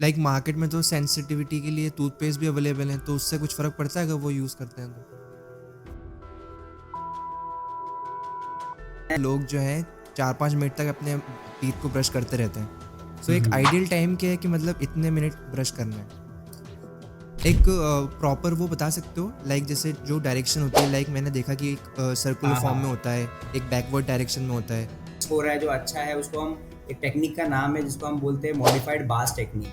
Like market में तो sensitivity के लिए टूथपेस्ट भी अवेलेबल हैं, तो उससे कुछ फ़र्क पड़ता है अगर वो यूज़ करते हैं तो? लोग जो हैं 4-5 मिनट तक अपने टीथ को ब्रश करते रहते हैं। सो एक हम्म। आइडियल टाइम क्या है कि मतलब इतने मिनट ब्रश करना है? एक प्रॉपर वो बता सकते हो? लाइक जैसे जो डायरेक्शन होती है, लाइक मैंने देखा कि एक सर्कुलर हाँ फॉर्म में हाँ। होता है, एक बैकवर्ड डायरेक्शन में होता है। हो रहा है जो अच्छा है उसको हम, एक टेक्निक का नाम है जिसको हम बोलते हैं मॉडिफाइड बास टेक्निक।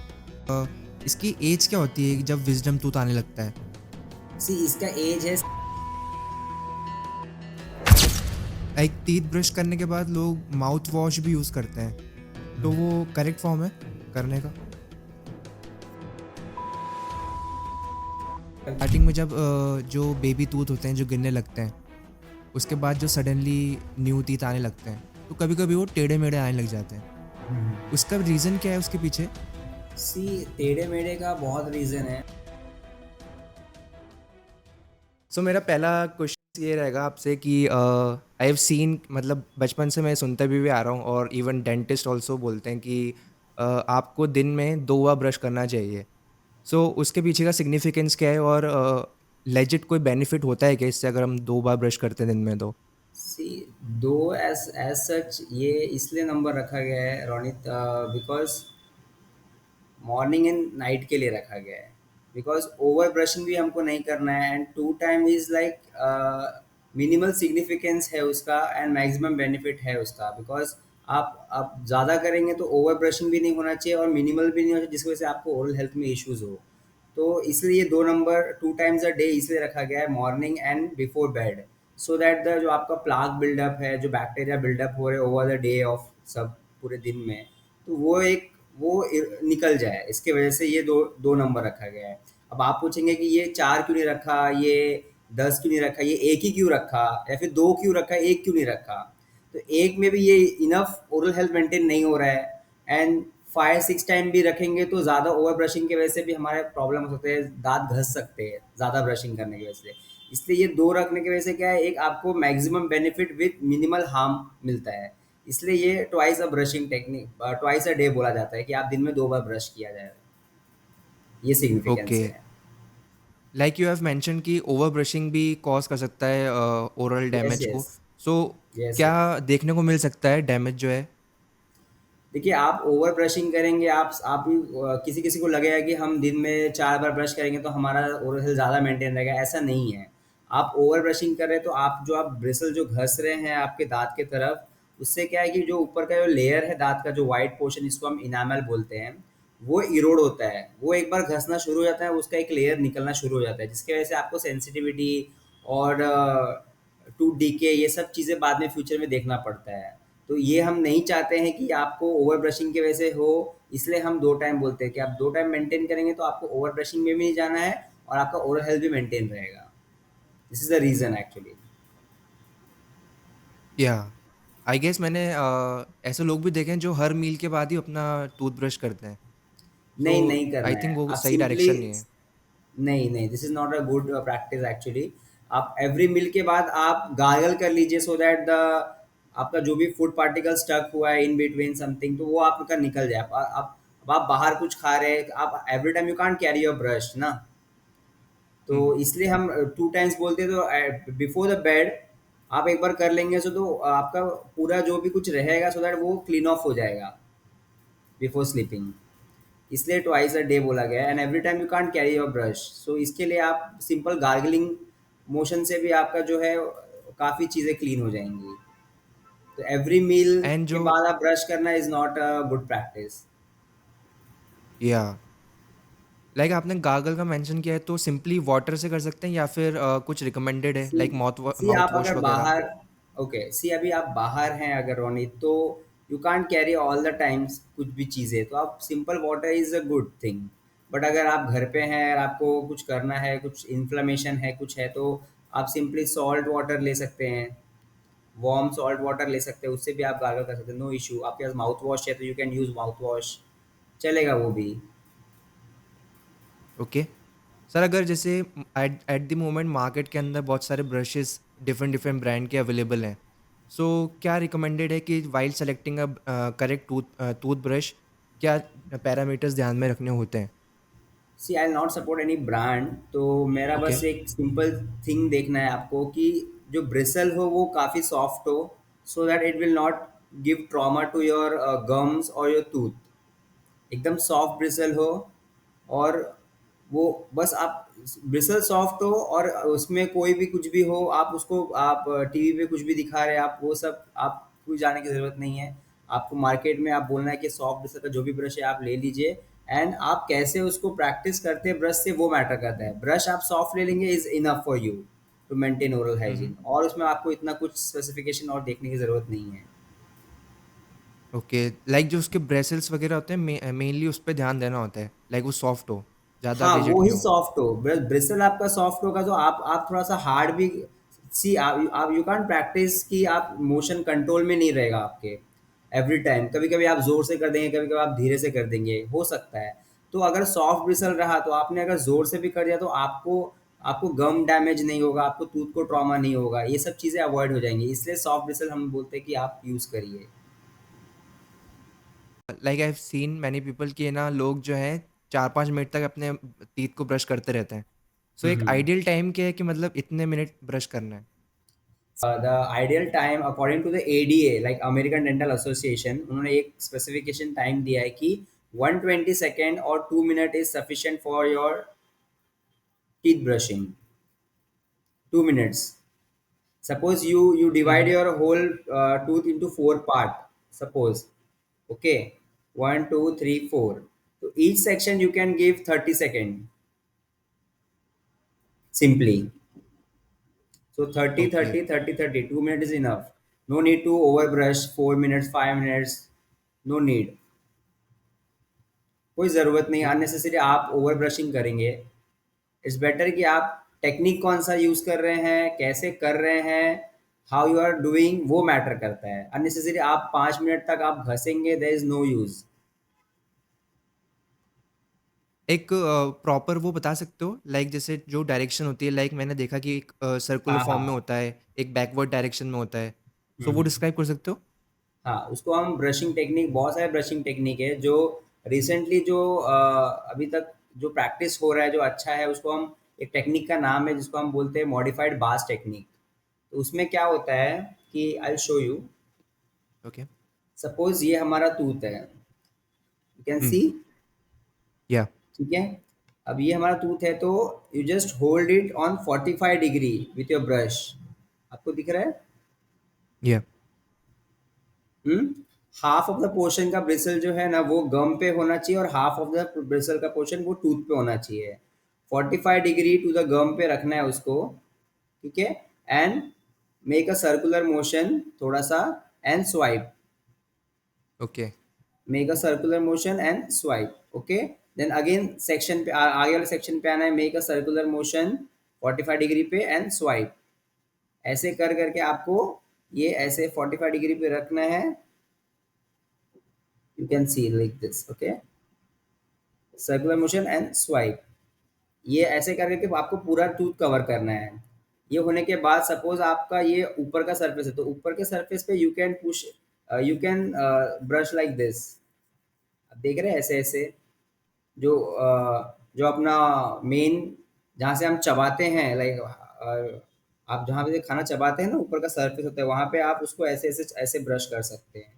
इसकी एज क्या होती है जब विज़डम टूथ आने लगता है? सी इसका एज है। लाइक टीथ ब्रश करने के बाद लोग माउथ वॉश भी यूज़ करते हैं, तो वो करेक्ट फॉर्म है करने का? स्टार्टिंग में जब जो बेबी टूथ होते हैं जो गिरने लगते हैं, उसके बाद जो सडनली न्यू टीथ आने लगते हैं, तो कभी-कभी वो टेढ़े-मेढ़े आने लग जाते हैं। उसका रीज़न क्या है उसके पीछे? सी टेढ़े मेढ़े का बहुत रीज़न है। सो मेरा पहला क्वेश्चन ये रहेगा आपसे कि आई हैव सीन, मतलब बचपन से मैं सुनता भी आ रहा हूँ और इवन डेंटिस्ट ऑल्सो बोलते हैं कि आपको दिन में 2 बार ब्रश करना चाहिए। सो उसके पीछे का सिग्निफिकेंस क्या है और लेजिट कोई बेनिफिट होता है क्या इससे अगर हम 2 बार ब्रश करते हैं दिन में तो? सी दो एज सच ये इसलिए नंबर रखा गया है Ronit, because morning and night के लिए रखा गया है। बिकॉज ओवर ब्रशिंग भी हमको नहीं करना है, and to time is like minimal significance है उसका एंड मैक्सिमम बेनिफिट है उसका। बिकॉज आप ज़्यादा करेंगे तो ओवर ब्रशिंग भी नहीं होना चाहिए और मिनिमल भी नहीं होना चाहिए जिसकी वजह से आपको ओरल हेल्थ में इश्यूज हो। तो इसलिए दो number two times a day इसलिए रखा गया है, morning and before bed. So that the जो आपका प्लाक बिल्डअप है, जो बैक्टीरिया बिल्डअप हो रहे ओवर द डे ऑफ सब पूरे दिन में, तो वो निकल जाए, इसके वजह से ये दो दो नंबर रखा गया है। अब आप पूछेंगे कि ये 4 क्यों नहीं रखा, ये 10 क्यों नहीं रखा, ये एक ही क्यों रखा, या फिर 2 क्यों रखा, एक क्यों नहीं रखा? तो एक में भी ये इनफ ओरल हेल्थ मेंटेन नहीं हो रहा है, एंड 5-6 टाइम भी रखेंगे तो ज़्यादा ओवर ब्रशिंग की वजह से भी हमारे प्रॉब्लम हो सकते हैं, दाँत घस सकते हैं ज़्यादा ब्रशिंग करने की वजह से। इसलिए ये 2 रखने की वजह से क्या है, एक आपको maximum benefit with minimal harm मिलता है। इसलिए ये twice a brushing technique, twice a day बोला जाता है कि आप दिन में 2 बार ब्रश किया जाए। ये ओके। सिग्निफिकेंस है। लाइक यू हैव मेंशन कि ओवर ब्रशिंग भी कॉज़ कर सकता है ओरल यस, डैमेज यस। को। सो यस, क्या यस। देखने को मिल सकता है डैमेज जो है? देखिए, आप ओवर ब्रशिंग करेंगे, आप भी किसी-किसी को लगेगा कि हम दिन में 4 बार ब्रश करेंगे तो हमारा ओरल हेल्थ ज़्यादा मेंटेन रहेगा, ऐसा नहीं है। आप ओवर ब्रशिंग कर रहे हैं तो आप ब्रिसल जो घस रहे हैं आपके दाँत की तरफ, उससे क्या है कि जो ऊपर का जो लेयर है दाँत का, जो व्हाइट पोर्शन जिसको हम इनामल बोलते हैं, वो इरोड होता है। वो एक बार घसना शुरू हो जाता है, उसका एक लेयर निकलना शुरू हो जाता है, जिसकी वजह से आपको सेंसिटिविटी और टूथ डीके ये सब चीज़ें बाद में फ्यूचर में देखना पड़ता है। तो ये हम नहीं चाहते हैं कि आपको ओवर ब्रशिंग की वजह से हो, इसलिए हम 2 टाइम बोलते हैं कि आप 2 टाइम मेंटेन करेंगे तो आपको ओवर ब्रशिंग में भी नहीं जाना है और आपका ओरल हेल्थ भी मेंटेन रहेगा। This is the reason actually. या आई गेस मैंने ऐसे लोग भी देखे हैं जो हर मील के बाद ही अपना टूथब्रश करते हैं। सो नहीं, नहीं आई करना है। थिंक वो आप सही सिंपली डायरेक्शन नहीं है। नहीं, नहीं, this is not a good practice actually. आप एवरी मील के बाद आप गार्गल कर लीजिए सो दैट द आपका जो भी फूड पार्टिकल स्टक हुआ है इन बिटवीन समथिंग, तो वो आपका निकल जाए। अब आप बाहर कुछ खा रहे हैं, आप every time you can't carry your brush ना। तो हुँ, इसलिए हम 2 टाइम्स बोलते हैं, तो बिफोर द बेड आप एक बार कर लेंगे तो आपका पूरा जो भी कुछ रहेगा सो दैट वो क्लीन ऑफ हो जाएगा बिफोर स्लीपिंग। इसलिए ट्वाइस अ डे बोला गया है, and every time you can't carry your brush. So इसके लिए आप सिंपल गार्गलिंग मोशन से भी आपका जो है काफ़ी चीज़ें क्लीन हो जाएंगी। तो एवरी मील एंड के जो बाद आप ब्रश करना is not a good practice. या लाइक आपने गार्गल का मेंशन किया है, तो सिंपली वाटर से कर सकते हैं या फिर कुछ रिकमेंडेड है सी लाइक सी आप माउथ वॉश अगर वगैरह? बाहर, ओके, सी अभी आप बाहर हैं अगर रोनी, तो you can't carry all the times कुछ भी चीज़ें, तो आप simple water is a good thing. But अगर आप घर पे हैं और आपको कुछ करना है, कुछ इन्फ्लेमेशन है, कुछ है, तो आप सिंपली सॉल्ट वाटर ले सकते हैं, वार्म सॉल्ट वाटर ले सकते हैं, उससे भी आप गार्गल कर सकते हैं, नो इशू। आपके पास माउथ वॉश है तो you can use mouth wash, चलेगा वो भी। ओके। सर अगर जैसे at at the moment market के अंदर बहुत सारे ब्रशेस डिफरेंट डिफरेंट ब्रांड के अवेलेबल हैं, सो क्या रिकमेंडेड है कि while selecting a correct toothbrush, क्या पैरामीटर्स ध्यान में रखने होते हैं? See I not support any brand, तो मेरा ओके। बस एक सिंपल थिंग देखना है आपको कि जो ब्रिसल हो वो काफ़ी सॉफ्ट हो, so that it will not give trauma to your gums और योर टूथ। एकदम सॉफ्ट ब्रिसल हो, और वो बस आप ब्रिसल सॉफ्ट हो और उसमें कोई भी कुछ भी हो, आप उसको आप टीवी पे कुछ भी दिखा रहे हैं, आप वो सब आपको जाने की ज़रूरत नहीं है। आपको मार्केट में आप बोलना है कि सॉफ्ट ब्रिसल का जो भी ब्रश है आप ले लीजिए, एंड आप कैसे उसको प्रैक्टिस करते हैं ब्रश से वो मैटर करता है। ब्रश आप सॉफ्ट ले लेंगे is enough for you to maintain oral hmm, hmm. Hygiene, और उसमें आपको इतना कुछ स्पेसिफिकेशन और देखने की ज़रूरत नहीं है। ओके, लाइक जो उसके ब्रेसल्स वगैरह होते हैं मेनली उस पे ध्यान देना होता है, लाइक वो सॉफ्ट हो, ज़्यादा हाँ, रिजिड वो नहीं ही हो। सॉफ्ट हो। ब्रिसल आपका सॉफ्ट होगा तो आप थोड़ा सा हार्ड भी। सी आप यू कैन प्रैक्टिस कि आप मोशन कंट्रोल में नहीं रहेगा आपके एवरी टाइम। कभी कभी आप जोर से कर देंगे, कभी कभी आप धीरे से कर देंगे, हो सकता है। तो अगर सॉफ्ट ब्रिसल रहा तो आपने अगर जोर से भी कर दिया तो आपको आपको गम डैमेज नहीं होगा, आपको टूथ को ट्रॉमा नहीं होगा, ये सब चीज़ें अवॉइड हो जाएंगी। इसलिए सॉफ्ट ब्रिसल हम बोलते हैं कि आप यूज़ करिए। Like I have seen many people कि ना लोग जो हैं 4-5 मिनट तक अपने टीथ को ब्रश करते रहते हैं। सो एक हम्म। आइडियल टाइम क्या है कि मतलब इतने मिनट ब्रश करना है? The ideal time according to the ADA, like American Dental Association, उन्होंने एक स्पेसिफिकेशन टाइम दिया है कि 120 सेकेंड और 2 minute is sufficient for your teeth brushing. 2 minutes. Suppose you hmm, divide hmm. your whole tooth into four part. Suppose, okay, 1, 2, 3, 4. So each section you can give 30 seconds simply. So 30, okay. 30, 30, 30. 2 minutes is enough. No need to overbrush 4 minutes, 5 minutes. No need. कोई ज़रूरत नहीं ये unnecessary आप over brushing करेंगे। It's better कि आप technique कौन सा यूज़ कर रहे हैं, कैसे कर रहे हैं, हाउ यू आर डूइंग, वो मैटर करता है। अननेसेसरी आप 5 मिनट तक आप घसेंगे, देयर इज़ नो यूज़। एक प्रॉपर वो बता सकते हो लाइक जैसे जो डायरेक्शन होती है, लाइक मैंने देखा कि एक सर्कुलर हाँ फॉर्म में हाँ। होता है, एक बैकवर्ड डायरेक्शन में होता है। सो वो हम्म। डिस्क्राइब कर सकते हो? हाँ, उसको हम ब्रशिंग टेक्निक, बहुत सारे ब्रशिंग टेक्निक है जो रिसेंटली जो अभी तक जो प्रैक्टिस हो रहा है जो अच्छा है, उसको हम एक टेक्निक का नाम है जिसको हम बोलते हैं मॉडिफाइड बास टेक्निक। तो उसमें क्या होता है कि I show you. Okay. Suppose ये हमारा टूथ है, यू कैन हुँ, सी। या, ठीक है, अब ये हमारा टूथ है तो you just hold it on 45 degree with your brush. आपको दिख रहा है? या, हम्म। हाफ ऑफ द पोर्शन का ब्रिसल जो है ना वो गम पे होना चाहिए, और हाफ ऑफ द ब्रिसल का पोर्शन वो टूथ पे होना चाहिए। 45 डिग्री टू द गम पे रखना है उसको। ठीक है, and make a circular motion थोड़ा सा, and swipe. Okay, make a circular motion and swipe, okay. Then again section पे आगे वाले सेक्शन पे आना है, make a circular motion 45 degree पे एंड स्वाइप। ऐसे कर करके आपको ये ऐसे 45 डिग्री पे रखना है। You can see like this, okay, circular motion and swipe. ये ऐसे कर करके आपको पूरा टूथ कवर करना है। ये होने के बाद सपोज आपका ये ऊपर का सरफेस है तो ऊपर के सरफेस पे you can push, you can brush like this. आप देख रहे हैं ऐसे ऐसे, जो जो अपना मेन, जहाँ से हम चबाते हैं, लाइक आप जहाँ पे खाना चबाते हैं ना, ऊपर का सरफेस होता है, वहाँ पे आप उसको ऐसे ऐसे ऐसे ब्रश कर सकते हैं,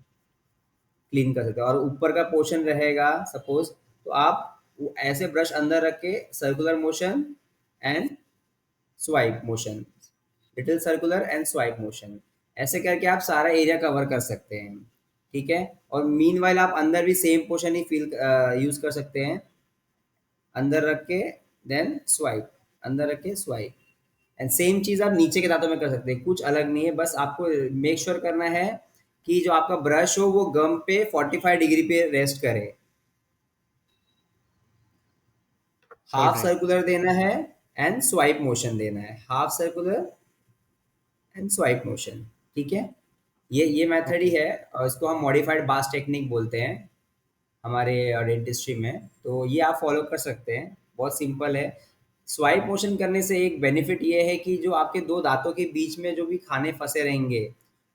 क्लीन कर सकते हैं। और ऊपर का पोर्शन रहेगा सपोज, तो आप वो ऐसे ब्रश अंदर रख के circular motion and swipe motion, little circular and swipe motion, ऐसे करके आप सारा एरिया कवर कर सकते हैं। ठीक है, और मीन वाइल आप अंदर भी सेम पोर्शन ही फील यूज कर सकते हैं, अंदर रख के देन स्वाइप, अंदर रख के स्वाइप। एंड सेम चीज़ आप नीचे के दांतों में कर सकते हैं, कुछ अलग नहीं है। बस आपको मेक श्योर करना है कि जो आपका ब्रश हो वो गम पे 45 डिग्री पे रेस्ट करे। हाफ ऑलराइट, सर्कुलर देना है एंड स्वाइप मोशन देना है, half circular and swipe motion. ठीक है, ये मेथड ही ओके। है, और इसको हम मॉडिफाइड बास टेक्निक बोलते हैं हमारे डेंटिस्ट्री में। तो ये आप फॉलो कर सकते हैं, बहुत सिंपल है। स्वाइप मोशन करने से एक बेनिफिट ये है कि जो आपके दो दांतों के बीच में जो भी खाने फंसे रहेंगे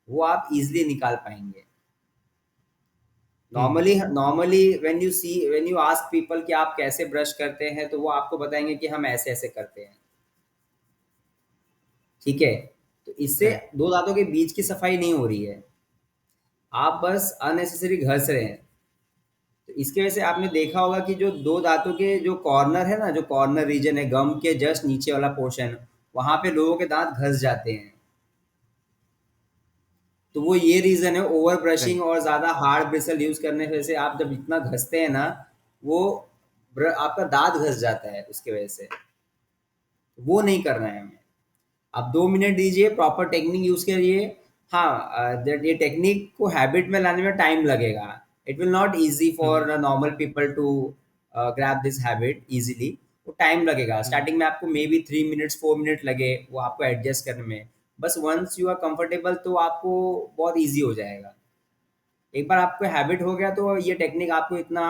वो आप इजीली निकाल पाएंगे। Hmm, normally when you ask people कि आप कैसे ब्रश करते हैं, तो वो आपको बताएंगे कि हम ऐसे ऐसे करते हैं। ठीक है, तो इससे राइट। दो दांतों के बीच की सफाई नहीं हो रही है, आप बस अननेसेसरी घस रहे हैं। तो इसकी वजह से आपने देखा होगा कि जो दो दांतों के जो कॉर्नर है ना, जो कॉर्नर रीजन है गम के जस्ट नीचे वाला पोर्शन, वहां पे लोगों के दांत घस जाते हैं। तो वो ये रीजन है, ओवर राइट। ब्रशिंग और ज्यादा हार्ड ब्रिसल यूज करने की वजह से आप जब इतना घसते हैं ना, वो आपका दांत घस जाता है उसकी वजह से। वो नहीं करना है हमें। आप 2 मिनट दीजिए, प्रॉपर टेक्निक यूज करिए। हाँ, ये टेक्निक को हैबिट में लाने में टाइम लगेगा। It will not easy hmm, for hmm, normal people to grab this habit easily. वो टाइम लगेगा, हुँ, स्टार्टिंग में आपको मे बी 3 मिनट्स 4 मिनट लगे वो आपको एडजस्ट करने में। बस वंस यू आर कंफर्टेबल तो आपको बहुत ईजी हो जाएगा। एक बार आपको हैबिट हो गया तो ये टेक्निक आपको इतना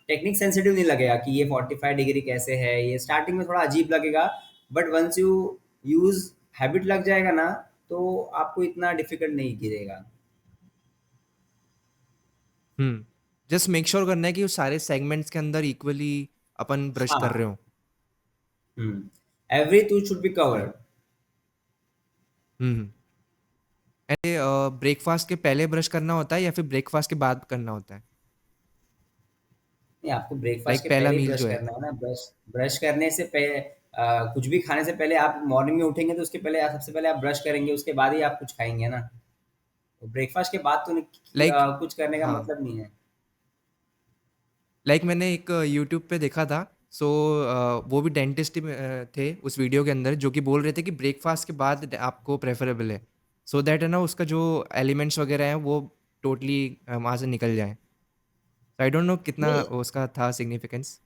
टेक्निक सेंसिटिव नहीं लगेगा कि ये 45 डिग्री कैसे है। ये स्टार्टिंग में थोड़ा अजीब लगेगा, but once you use habit लग जाएगा ना, तो आपको इतना डिफिकल्ट नहीं गिरेगा। हुँ। जस्ट मेक श्योर करना है कि वो सारे सेगमेंट्स के अंदर इक्वली अपन ब्रश कर रहे हाँ। हों। Every tooth should be right. Covered. हुँ, हुँ। ऐसे ब्रेकफ़ास्ट के पहले ब्रश करना होता है या फिर ब्रेकफ़ास्ट के बाद करना होता है? नहीं, आपको ब्रेकफास्ट लाइक के पहला पहले ही मील ब्रश जो है। करना है ना। ब्रश ब्रश करने से पहले कुछ भी खाने से पहले आप मॉर्निंग में उठेंगे तो उसके पहले सबसे पहले आप ब्रश करेंगे, उसके बाद ही आप कुछ खाएंगे ना। ब्रेकफास्ट के बाद तो लाइक कुछ करने का हाँ। मतलब नहीं है। लाइक मैंने एक यूट्यूब पे देखा था। सो वो भी डेंटिस्ट ही थे उस वीडियो के अंदर, जो कि बोल रहे थे कि ब्रेकफास्ट के बाद आपको प्रेफरेबल है, सो दैट है ना उसका जो एलिमेंट्स वगैरह हैं वो टोटली वहाँ से निकल जाएं। आई डोंट नो कितना नहीं, उसका था सिग्निफिकेंस।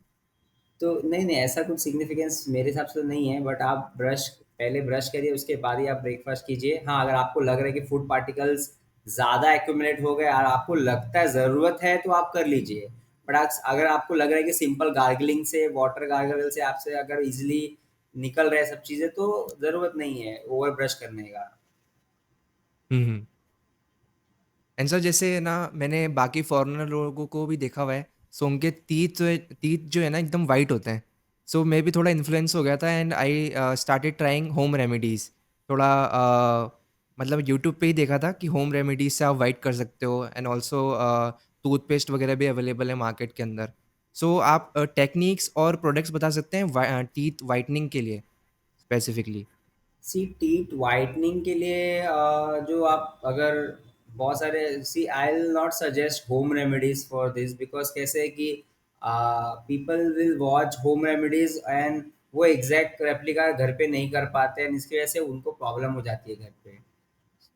तो नहीं नहीं, ऐसा कुछ सिग्निफिकेंस मेरे हिसाब से तो नहीं है, बट आप ब्रश पहले ब्रश करिए, उसके बाद ही आप ब्रेकफास्ट कीजिए। हाँ, अगर आपको लग रहा है कि फूड पार्टिकल्स ज़्यादा एक्यूमुलेट हो गए और आपको लगता है ज़रूरत है तो आप कर लीजिए। बट अगर आपको लग रहा है कि सिंपल गार्गलिंग से, वाटर गार्गल से आपसे अगर इजिली निकल रहे सब चीज़ें, तो ज़रूरत नहीं है ओवर ब्रश करने का। हम्म। एंड सर जैसे ना मैंने बाकी फॉरेनर लोगों को भी देखा हुआ है, सो उनके टीथ जो है ना एकदम वाइट होते हैं। सो मैं भी थोड़ा इन्फ्लुएंस हो गया था and I started trying home remedies. थोड़ा मतलब यूट्यूब पे ही देखा था कि होम रेमेडीज से आप वाइट कर सकते हो, एंड ऑल्सो टूथपेस्ट वगैरह भी अवेलेबल है मार्केट के अंदर। सो आप टेक्निक्स और प्रोडक्ट्स बता सकते हैं टीथ वाइटनिंग के लिए स्पेसिफिकली? सी टीथ वाइटनिंग के लिए जो आप अगर बहुत सारे see, I will not suggest home remedies for this, because कैसे है कि people will watch home remedies and वो एग्जैक्ट रेप्लिका घर पे नहीं कर पाते हैं, इसकी वजह से उनको प्रॉब्लम हो जाती है घर पे।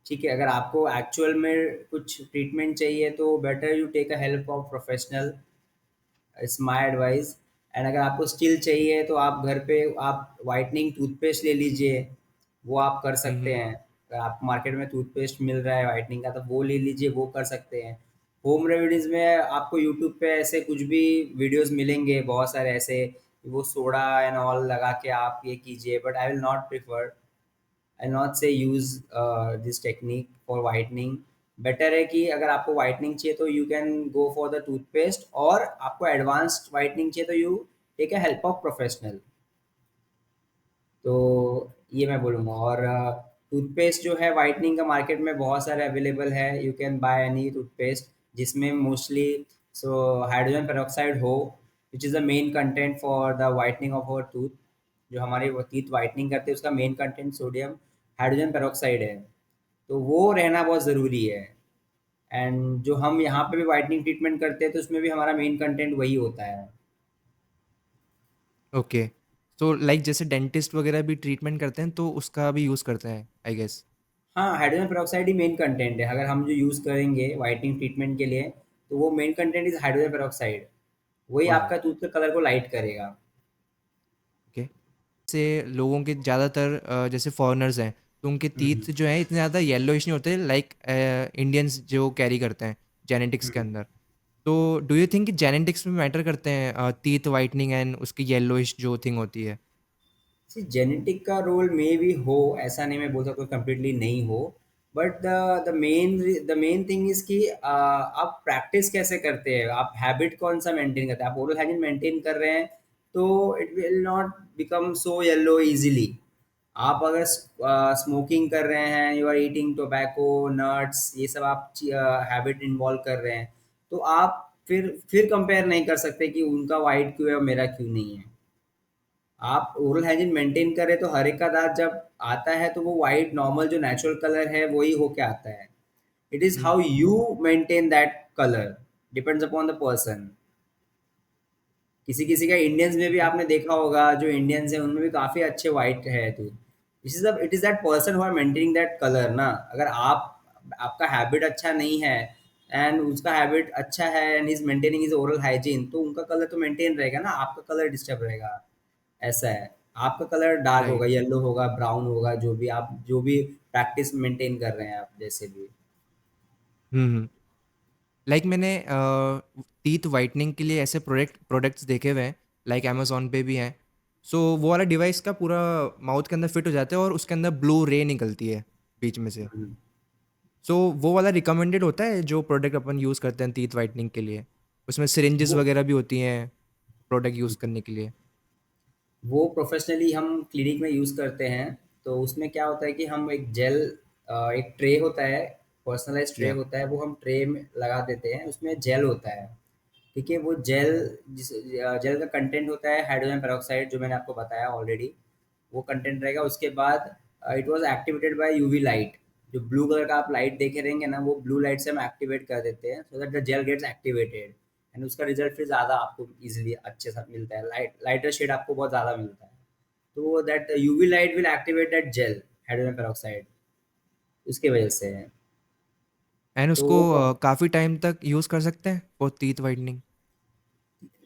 ठीक है, अगर आपको एक्चुअल में कुछ ट्रीटमेंट चाहिए तो better you take a help of professional, it's my advice. And अगर आपको स्टिल चाहिए तो आप घर पे आप वाइटनिंग टूथपेस्ट ले लीजिए, वो आप कर सकते हम्म। हैं। अगर आप मार्केट में टूथपेस्ट मिल रहा है वाइटनिंग का तो वो ले लीजिए, वो कर सकते हैं। होम रेमेडीज़ में आपको यूट्यूब पे ऐसे कुछ भी वीडियोस मिलेंगे बहुत सारे ऐसे, वो सोडा एंड ऑल लगा के आप ये कीजिए, but I will not prefer, I not say use this technique for whitening. Better है कि अगर आपको वाइटनिंग चाहिए तो you can go for the toothpaste, और आपको एडवांस्ड वाइटनिंग चाहिए तो you take a help of professional. तो ये मैं बोलूँगा। और टूथपेस्ट जो है वाइटनिंग का मार्केट में बहुत सारे अवेलेबल है, you can by any toothpaste जिसमें मोस्टली सो हाइड्रोजन पेरोक्साइड हो, which is the main content for the whitening of our tooth. जो हमारे वो टीथ वाइटनिंग करते हैं उसका main content sodium hydrogen peroxide है, तो वो रहना बहुत ज़रूरी है। एंड जो हम यहाँ पे भी वाइटनिंग ट्रीटमेंट करते हैं तो उसमें भी हमारा मेन कंटेंट वही होता है। ओके। तो लाइक जैसे डेंटिस्ट वगैरह भी ट्रीटमेंट करते हैं तो उसका भी यूज़ करते हैं आई गेस। हाँ, हाइड्रोजन पेरोक्साइड ही मेन कंटेंट है। अगर हम जो यूज़ करेंगे वाइटनिंग ट्रीटमेंट के लिए, तो वो main content is hydrogen peroxide, वही ऑल राइट। आपका टूथ के कलर को लाइट करेगा। ओके। से लोगों के ज़्यादातर जैसे फॉरेनर्स हैं तो उनके हम्म, टीथ जो हैं इतने ज़्यादा येलोइश नहीं होते लाइक इंडियंस जो कैरी करते हैं जेनेटिक्स के हम्म। अंदर। तो डू यू थिंक कि जेनेटिक्स में मैटर करते हैं टीथ वाइटनिंग एंड उसकी येलोइश जो थिंग होती है? सी जेनेटिक का रोल मे भी हो, ऐसा नहीं मैं बोल सकता कंप्लीटली नहीं हो, but the main thing is कि आप प्रैक्टिस कैसे करते हैं, आप हैबिट कौन सा मेंटेन करते हैं। आप ओरल हाइजीन मेंटेन कर रहे हैं तो it will not become so yellow easily. आप अगर स्मोकिंग कर रहे हैं, you are eating tobacco, nuts, ये सब आप हैबिट इन्वॉल्व कर रहे हैं, तो आप फिर कंपेयर नहीं कर सकते कि उनका वाइट क्यों है और मेरा क्यों नहीं है। आप ओरल हाइजीन मेंटेन करें तो हर एक का दांत जब आता है तो वो वाइट नॉर्मल जो नेचुरल कलर है वही होके आता है। It is hmm, how you maintain that colour, depends upon the person. किसी किसी का इंडियंस में भी ओके। आपने देखा होगा, जो इंडियंस है उनमें भी काफी अच्छे वाइट है तो it is that person who are maintaining that colour ना। अगर आप, आपका हैबिट अच्छा नहीं है एंड उसका हैबिट अच्छा है and is maintaining is oral hygiene, तो उनका कलर तो मेंटेन रहेगा ना, आपका कलर डिस्टर्ब रहेगा। ऐसा है। आपका कलर डार्क होगा, राइट। येलो होगा, ब्राउन होगा, जो भी आप जो भी प्रैक्टिस मेंटेन कर रहे हैं आप जैसे भी। हुँ, हुँ। लाइक मैंने टीथ व्हाइटनिंग के लिए ऐसे प्रोडक्ट्स देखे हुए हैं, लाइक अमेज़न पे भी हैं। सो वो वाला डिवाइस का पूरा माउथ के अंदर फिट हो जाता है और उसके अंदर ब्लू रे निकलती है बीच में से। हम्म। सो वो वाला रिकमेंडेड होता है जो प्रोडक्ट अपन यूज़ करते हैं टीथ व्हाइटनिंग के लिए? उसमें सिरिंजेस वो वगैरह भी होती हैं प्रोडक्ट यूज़ करने के लिए? वो प्रोफेशनली हम क्लिनिक में यूज़ करते हैं। तो उसमें क्या होता है कि हम एक जेल, एक ट्रे होता है, पर्सनलाइज ट्रे या होता है, वो हम ट्रे में लगा देते हैं, उसमें जेल होता है। ठीक है, वो जेल, जिस जेल का कंटेंट होता है हाइड्रोजन पेरोक्साइड, जो मैंने आपको बताया ऑलरेडी, वो कंटेंट रहेगा। उसके बाद it was activated by UV light. जो ब्लू कलर का आप लाइट देखे रहेंगे ना, वो ब्लू लाइट से हम एक्टिवेट कर देते हैं so that the gel gets activated and उसका रिजल्ट फिर ज़्यादा आपको इजीली अच्छे से मिलता है, लाइटर शेड आपको बहुत ज़्यादा मिलता है। तो that UV light will activate that gel, hydrogen peroxide, उसके वजह से है। एंड तो उसको वो काफ़ी टाइम तक यूज़ कर सकते हैं फॉर टीथ व्हाइटनिंग?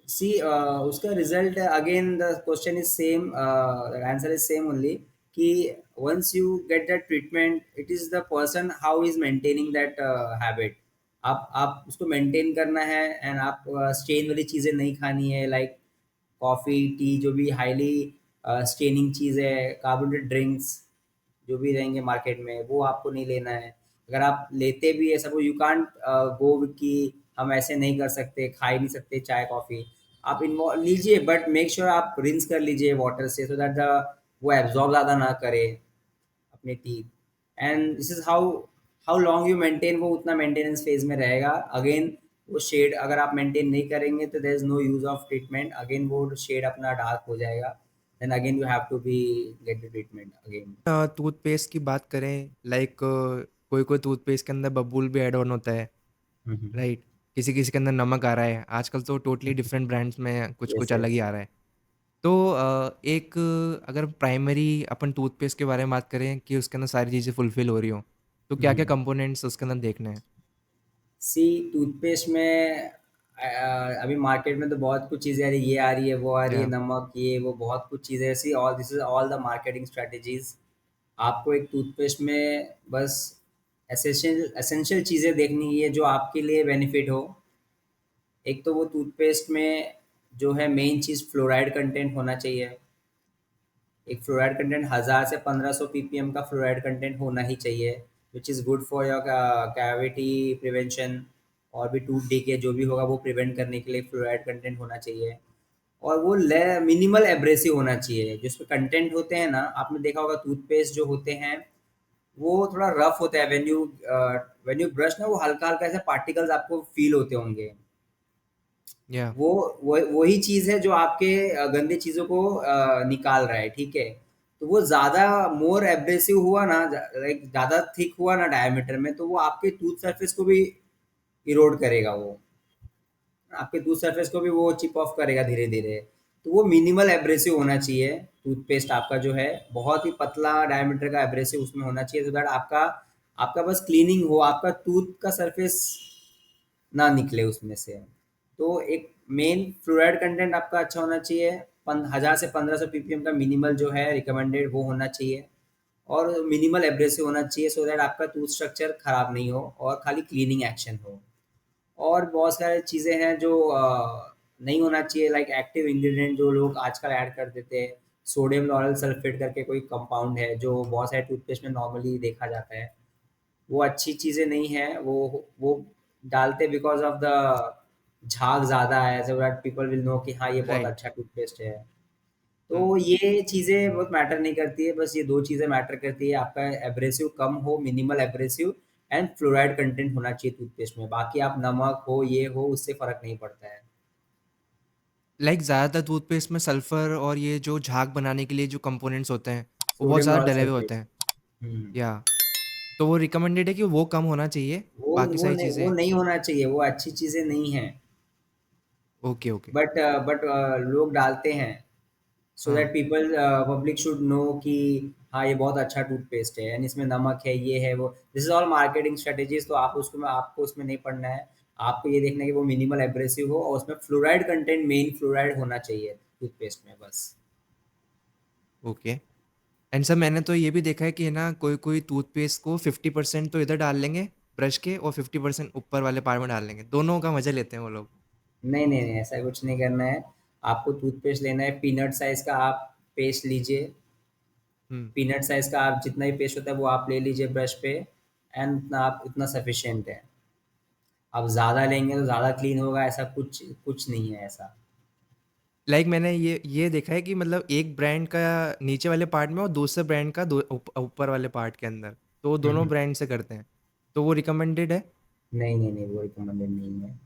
सी उसका result again the question is same, answer is same only, कि once you get that treatment it is the person how is maintaining that habit. आप उसको मेंटेन करना है एंड आप स्टेन वाली चीज़ें नहीं खानी है, लाइक कॉफ़ी, टी, जो भी हाईली स्टेनिंग चीज़ है, कार्बोनेटेड ड्रिंक्स जो भी रहेंगे मार्केट में, वो आपको नहीं लेना है। अगर आप लेते भी है, सपोज यू कांट गो कि हम ऐसे नहीं कर सकते, खा ही नहीं सकते चाय कॉफ़ी, आप इन्वॉल्व लीजिए बट मेक श्योर आप रिंस कर लीजिए वाटर से, सो दैट द वो एब्जॉर्ब ज़्यादा ना करे अपने teeth. And this is how how long you maintain, वो उतना मेंटेनेंस फेज में रहेगा। अगेन वो शेड अगर आप मेंटेन नहीं करेंगे तो there is no use of treatment, again वो शेड अपना डार्क हो जाएगा, then again you have to be get the treatment again. Toothpaste की बात करें, लाइक कोई कोई टूथपेस्ट के अंदर बबूल भी ऐड ऑन होता है, राइट? किसी किसी के अंदर नमक आ रहा है, आजकल तो टोटली डिफरेंट ब्रांड्स में कुछ यस कुछ अलग ही यस। आ रहा है। तो एक अगर प्राइमरी अपन टूथपेस्ट के बारे में बात करें कि उसके अंदर सारी चीज़ें फुलफिल हो रही हो, तो क्या क्या कंपोनेंट्स उसके अंदर देखने हैं? सी टूथपेस्ट में अभी मार्केट में तो बहुत कुछ चीज़ें आ रही है, ये आ रही है, वो आ रही है, या नमक, ये वो बहुत कुछ चीज़ें ऐसी, all this is all the marketing strategies. आपको एक टूथपेस्ट में बस एसेंशियल एसेंशियल चीज़ें देखनी है जो आपके लिए बेनिफिट हो। एक तो वो टूथपेस्ट में जो है मेन चीज़, फ्लोराइड कंटेंट होना चाहिए। एक फ्लोराइड कंटेंट 1000 से 1500 ppm का फ्लोराइड कंटेंट होना ही चाहिए, which is good for your cavity prevention, और भी टूथ डीके जो भी होगा वो प्रिवेंट करने के लिए फ्लोराइड कंटेंट होना चाहिए। और वो मिनिमल एब्रेसिव होना चाहिए। जिसमें कंटेंट होते हैं ना, आपने देखा होगा टूथपेस्ट जो होते हैं वो थोड़ा रफ होता है, व्हेन यू ब्रश ना, वो हल्का हल्का ऐसे पार्टिकल्स आपको फील होते होंगे। या वो वही चीज़ है जो आपके गंदे चीज़ों को निकाल रहा है, ठीक है। तो वो ज़्यादा मोर एब्रेसिव हुआ ना, लाइक ज़्यादा थिक हुआ ना डायमीटर में, तो वो आपके टूथ सरफेस को भी इरोड करेगा, वो आपके टूथ सरफेस को भी वो चिप ऑफ करेगा धीरे धीरे। तो वो मिनिमल एब्रेसिव होना चाहिए टूथपेस्ट आपका जो है, बहुत ही पतला डायमीटर का एब्रेसिव उसमें होना चाहिए, सो दैट आपका आपका बस क्लीनिंग हो, आपका टूथ का सरफेस ना निकले उसमें से। तो एक मेन फ्लोराइड कंटेंट आपका अच्छा होना चाहिए, 1000 से 1500 ppm का मिनिमल जो है रिकमेंडेड वो होना चाहिए। और मिनिमल एब्रेसिव होना चाहिए सो दैट आपका टूथ स्ट्रक्चर खराब नहीं हो और खाली क्लीनिंग एक्शन हो। और बहुत सारी चीज़ें हैं जो नहीं होना चाहिए, लाइक एक्टिव इंग्रेडिएंट जो लोग आजकल ऐड कर देते हैं। सोडियम लॉरेल सल्फेट करके कोई कंपाउंड है जो बहुत सारे टूथपेस्ट में नॉर्मली देखा जाता है, वो अच्छी चीज़ें नहीं है, वो डालते बिकॉज़ ऑफ द झाग ज़्यादा है, so that people will know कि हाँ, ये बहुत राइट। अच्छा टूथपेस्ट है। हुँ। तो ये चीज़ें बहुत मैटर नहीं करती है, बस ये 2 चीज़ें मैटर करती है, आपका एब्रेसिव कम हो, minimal abrasive and fluoride content होना चाहिए टूथपेस्ट में। बाकी आप नमक हो, ये हो, उससे फ़र्क नहीं पड़ता है। लाइक ज़्यादातर टूथपेस्ट में सल्फ़र और ये जो झाग बनाने के लिए जो कंपोनेंट्स होते हैं, वो बहुत सोडियम ज़्यादा लॉरेल डले हुए सल्फेट। होते हैं। हुँ। या तो वो रिकमेंडेड है कि वो कम होना चाहिए, बाकी सारी वो चीज़ें। नहीं होना चाहिए, वो अच्छी चीज़ें नहीं हैं। Okay, okay. बट लोग डालते हैं सो दैट हाँ, पीपल पब्लिक शुड नो कि हाँ, ये बहुत अच्छा टूथपेस्ट है एंड इसमें नमक है, ये है, वो this is all marketing strategies. तो आप उसको में आपको उसमें नहीं पढ़ना है। आपको ये देखना है कि वो मिनिमल एब्रेसिव हो और उसमें फ्लोराइड कंटेंट, मेन फ्लोराइड होना चाहिए टूथपेस्ट में बस। ओके। एंड सर मैंने तो ये भी देखा है कि है ना कोई-कोई टूथपेस्ट को 50% तो इधर डाल लेंगे ब्रश के और 50% ऊपर वाले पार्ट में डाल लेंगे। दोनों का मज़ा लेते हैं वो लोग। नहीं नहीं नहीं, ऐसा कुछ नहीं करना है। आपको टूथपेस्ट लेना है, पीनट साइज का आप पेस्ट लीजिए। हुँ। पीनट साइज का आप जितना भी पेस्ट होता है वो आप ले लीजिए ब्रश पे, एंड उतना आप इतना सफिशिएंट है। आप ज़्यादा लेंगे तो ज़्यादा क्लीन होगा, ऐसा कुछ कुछ नहीं है ऐसा। लाइक मैंने ये देखा है कि मतलब एक ब्रांड का नीचे वाले पार्ट में और दूसरे ब्रांड का ऊपर वाले पार्ट के अंदर, तो वो दोनों हम्म। ब्रांड से करते हैं, तो वो रिकमेंडेड है। नहीं नहीं नहीं, वो रिकमेंडेड नहीं है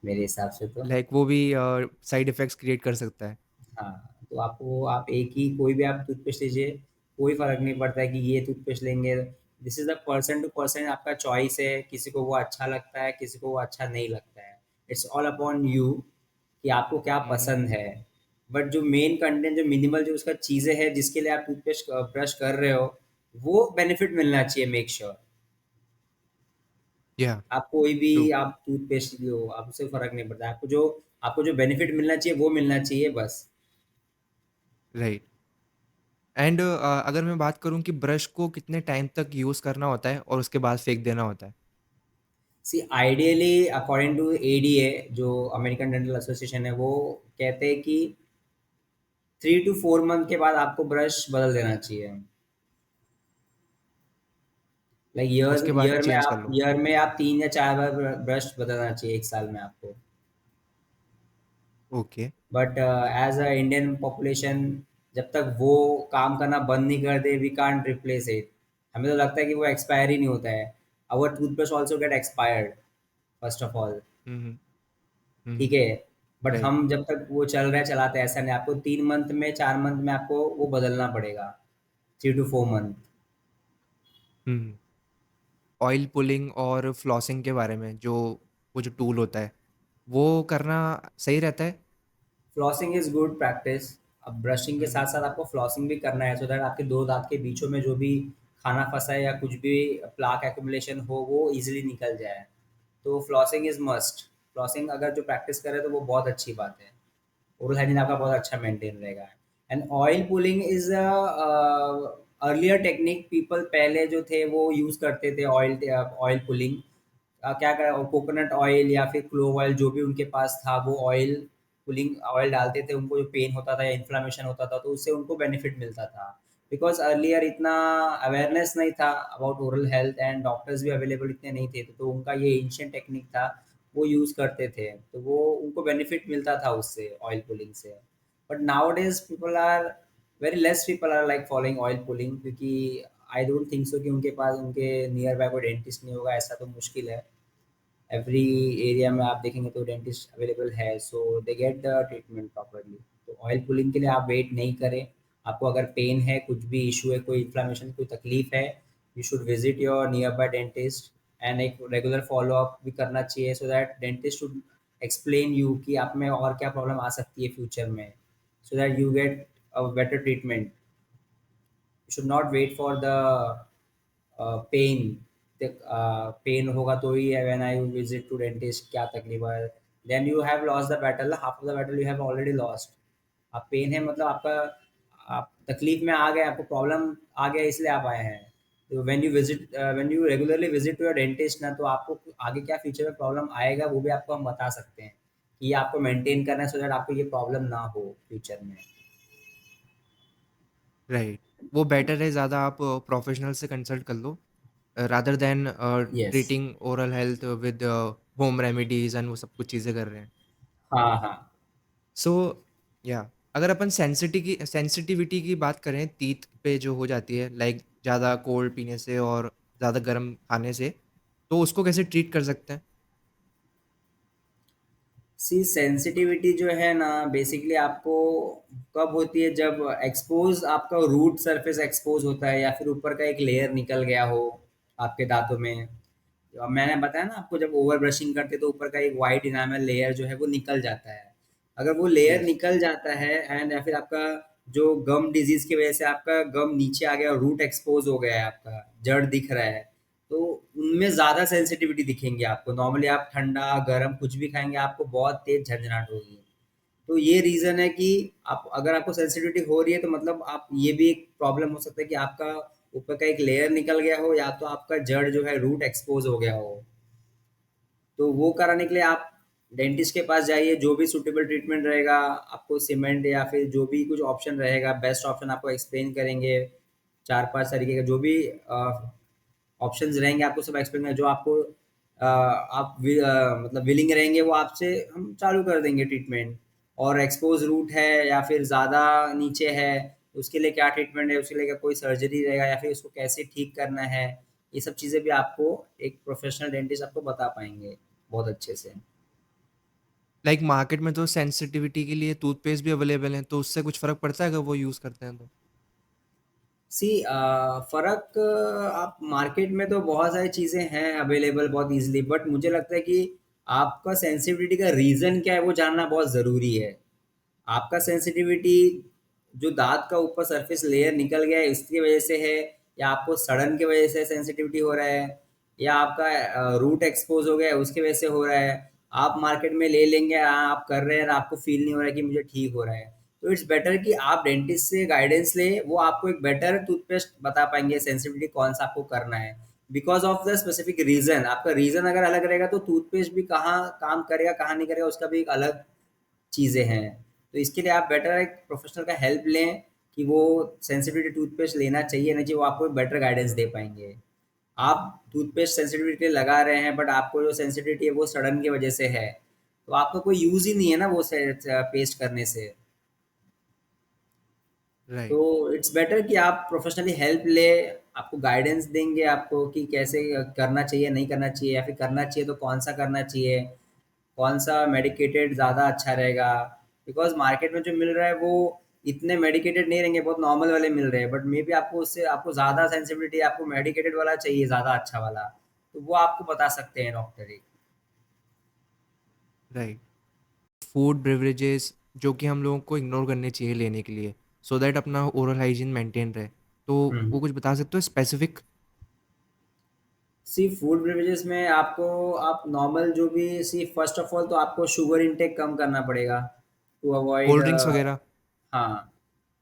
मेरे हिसाब से तो। लाइक वो भी साइड इफेक्ट्स क्रिएट कर सकता है। हाँ, तो आपको आप एक ही कोई भी आप टूथपेस्ट लीजिए, कोई फ़र्क नहीं पड़ता है कि ये टूथपेस्ट लेंगे। This is the person to person आपका चॉइस है, किसी को वो अच्छा लगता है, किसी को वो अच्छा नहीं लगता है। इट्स ऑल अपॉन यू कि आपको क्या हम्म। पसंद है। बट जो मेन कंटेंट, जो मिनिमल जो उसका चीज़ें हैं जिसके लिए आप टूथपेस्ट ब्रश कर रहे हो, वो बेनिफिट मिलना चाहिए, मेक श्योर। या आप कोई भी ट्रू। आप टूथपेस्ट लो, आप उससे फ़र्क नहीं पड़ता। आपको जो बेनिफिट मिलना चाहिए वो मिलना चाहिए बस। राइट। एंड अगर मैं बात करूं कि ब्रश को कितने टाइम तक यूज़ करना होता है और उसके बाद फेंक देना होता है। सी आइडियली अकॉर्डिंग टू एडीए, जो अमेरिकन डेंटल एसोसिएशन है, वो कहते हैं कि 3 to 4 मंथ के बाद आपको ब्रश बदल देना चाहिए। लाइक ईयर उसके बाद ईयर में चेंज कर आप लो। ईयर में आप 3 या 4 बार ब्रश बदलना चाहिए, 1 साल में आपको। Okay. But as a Indian population, जब तक वो काम करना बंद नहीं कर दे, वी कांट रिप्लेस इट। हमें तो लगता है कि वो एक्सपायर ही नहीं होता है। Our toothbrush also get expired, first of all. Hmm. ठीक हम्म। है। But right. हम जब तक वो चल रहा है चलाते हैं, ऐसा नहीं, आपको 3 मंथ में, 4 मंथ में आपको वो बदलना पड़ेगा। 3 to 4 month. Hmm. Oil pulling और फ्लॉसिंग के बारे में जो वो जो टूल होता है वो करना सही रहता है। Flossing is good practice. अब ब्रशिंग के साथ हम्म। साथ आपको फ्लॉसिंग भी करना है, सो दैट आपके दो दांत के बीचों में जो भी खाना फंसा है या कुछ भी प्लाक एक्यूमुलेशन हो, वो इजीली निकल जाए। तो फ्लॉसिंग इज मस्ट। फ्लॉसिंग अगर जो प्रैक्टिस करे तो वो बहुत अच्छी बात है। ओरल हाइजीन आपका बहुत अच्छा मेंटेन रहेगा। And oil pulling is earlier technique, people पहले जो थे वो यूज़ करते थे ऑयल ऑयल पुलिंग। क्या करा, कोकोनट ऑयल या फिर क्लोव ऑयल, जो भी उनके पास था, वो ऑयल पुलिंग ऑयल डालते थे। उनको जो पेन होता था या इन्फ्लामेशन होता था तो उससे उनको बेनिफिट मिलता था। बिकॉज अर्लियर इतना अवेयरनेस नहीं था about oral health, and doctors भी अवेलेबल इतने नहीं थे, तो उनका ये एंशियंट टेक्निक था, वो यूज़ करते थे, तो वो उनको बेनिफिट मिलता था उससे, ऑयल पुलिंग से। But nowadays people are very less people are like following oil pulling, क्योंकि आई डोंट थिंक सो कि उनके पास उनके नियर बाय कोई डेंटिस्ट नहीं होगा, ऐसा तो मुश्किल है। एवरी एरिया में आप देखेंगे तो डेंटिस्ट अवेलेबल है, so they get the treatment properly. तो ऑयल पुलिंग के लिए आप वेट नहीं करें। आपको अगर पेन है, कुछ भी इशू है, कोई इन्फ्लामेशन, कोई तकलीफ है, you should visit your near by dentist. And एक रेगुलर फॉलो अप भी करना चाहिए, so that dentist should explain you कि आप में और क्या प्रॉब्लम आ सकती है फ्यूचर में, so that you get a better treatment. You should not wait for the pain. Pain होगा तो ही है when I visit to dentist, क्या तकलीफ है। Then you have lost the battle, half of the battle you have already lost. आप pain है मतलब आपका, आप तकलीफ में आ गए, आपको प्रॉब्लम आ गया, इसलिए आप आए हैं। तो when you regularly visit to your dentist ना, तो आपको आगे क्या फ्यूचर में प्रॉब्लम आएगा वो भी आपको हम बता सकते हैं कि ये आपको मेंटेन करना है, सो दैट आपको ये प्रॉब्लम ना हो फ्यूचर में। राइट। वो बेटर है ज़्यादा आप प्रोफेशनल से कंसल्ट कर लो। Rather than yes. Treating oral health with home remedies and वो सब कुछ चीज़ें कर रहे हैं। हाँ, हाँ। सो या अगर अपन सेंसिटिविटी की बात करें टीथ पे जो हो जाती है लाइक ज़्यादा कोल्ड पीने से और ज़्यादा गर्म खाने से, तो उसको कैसे ट्रीट कर सकते हैं? सी सेंसिटिविटी जो है ना बेसिकली आपको कब होती है, जब एक्सपोज आपका रूट सरफेस एक्सपोज होता है या फिर ऊपर का एक लेयर निकल गया हो आपके दांतों में। अब मैंने बताया ना आपको, जब ओवर ब्रशिंग करते तो ऊपर का एक वाइट इनामल लेयर जो है वो निकल जाता है। अगर वो लेयर यस। निकल जाता है एंड या फिर आपका जो गम डिजीज की वजह से आपका गम नीचे आ गया और रूट एक्सपोज हो गया है, आपका जड़ दिख रहा है, तो उनमें ज़्यादा सेंसिटिविटी दिखेंगी आपको। नॉर्मली आप ठंडा गरम कुछ भी खाएंगे आपको बहुत तेज झंझनाहट होगी। तो ये रीज़न है कि आप, अगर आपको सेंसिटिविटी हो रही है तो मतलब आप, ये भी एक प्रॉब्लम हो सकता है कि आपका ऊपर का एक लेयर निकल गया हो या तो आपका जड़ जो है रूट एक्सपोज हो गया हो। तो वो कराने के लिए आप डेंटिस्ट के पास जाइए, जो भी सूटेबल ट्रीटमेंट रहेगा आपको, सीमेंट या फिर जो भी कुछ ऑप्शन रहेगा, बेस्ट ऑप्शन आपको एक्सप्लेन करेंगे। 4-5 तरीके का जो भी ऑप्शंस रहेंगे आपको सब एक्सप्लेन करेंगे, जो आपको मतलब विलिंग रहेंगे वो आपसे हम चालू कर देंगे ट्रीटमेंट। और एक्सपोज रूट है या फिर ज़्यादा नीचे है, उसके लिए क्या ट्रीटमेंट है, उसके लिए क्या कोई सर्जरी रहेगा या फिर उसको कैसे ठीक करना है, ये सब चीज़ें भी आपको एक प्रोफेशनल डेंटिस्ट आपको बता पाएंगे बहुत अच्छे से। लाइक मार्केट में तो सेंसिटिविटी के लिए टूथपेस्ट भी अवेलेबल हैं, तो उससे कुछ फ़र्क पड़ता है अगर वो यूज़ करते हैं तो? सी फ़र्क, आप मार्केट में तो बहुत सारी चीज़ें हैं अवेलेबल बहुत ईजिली, बट मुझे लगता है कि आपका सेंसिटिविटी का रीज़न क्या है वो जानना बहुत ज़रूरी है। आपका सेंसिटिविटी जो दांत का ऊपर सरफेस लेयर निकल गया है इसकी वजह से है, या आपको सड़न की वजह से सेंसिटिविटी हो रहा है, या आपका रूट एक्सपोज हो गया है उसकी वजह से हो रहा है। आप मार्केट में ले लेंगे, आप कर रहे हैं, आपको फील नहीं हो रहा है कि मुझे ठीक हो रहा है, तो इट्स बेटर कि आप डेंटिस्ट से गाइडेंस लें, वो आपको एक बेटर टूथपेस्ट बता पाएंगे सेंसिटिविटी कौन सा आपको करना है। Because of the specific reason, आपका रीजन अगर अलग रहेगा तो टूथपेस्ट भी कहाँ काम करेगा कहाँ नहीं करेगा उसका भी एक अलग चीज़ें हैं। तो इसके लिए आप बेटर एक प्रोफेशनल का हेल्प लें कि वो सेंसिटिविटी टूथपेस्ट लेना चाहिए नहीं चाहिए, वो आपको बेटर गाइडेंस दे पाएंगे। आप टूथपेस्ट सेंसिटिविटी के लिए लगा रहे हैं बट आपको जो सेंसिटिविटी है वो सडन की वजह से है, तो आपका कोई यूज़ ही नहीं है ना वो पेस्ट करने से। तो राइट। इट्स बेटर कि आप प्रोफेशनली हेल्प ले, आपको गाइडेंस देंगे आपको कि कैसे करना चाहिए नहीं करना चाहिए, या फिर करना चाहिए तो कौन सा करना चाहिए, कौन सा मेडिकेटेड ज़्यादा अच्छा रहेगा। बिकॉज मार्केट में जो मिल रहा है वो इतने मेडिकेटेड नहीं रहेंगे, बहुत नॉर्मल वाले मिल रहे हैं, बट मे बी आपको उससे आपको ज़्यादा सेंसिटिविटी, आपको मेडिकेटेड वाला चाहिए ज़्यादा अच्छा वाला, तो वो आपको बता सकते हैं डॉक्टर ही। राइट। फूड बेवरेजेस जो कि हम लोगों को इग्नोर करने चाहिए लेने के लिए, सो दैट अपना ओरल हाइजीन मेंटेन रहे, तो हम्म। वो कुछ बता सकते हो स्पेसिफिक? सी फूड बेवरेजेस में आपको, आप नॉर्मल जो भी, सी फर्स्ट ऑफ ऑल तो आपको शुगर इंटेक कम करना पड़ेगा टू अवॉइड। कोल्ड ड्रिंक्स वगैरह? हाँ,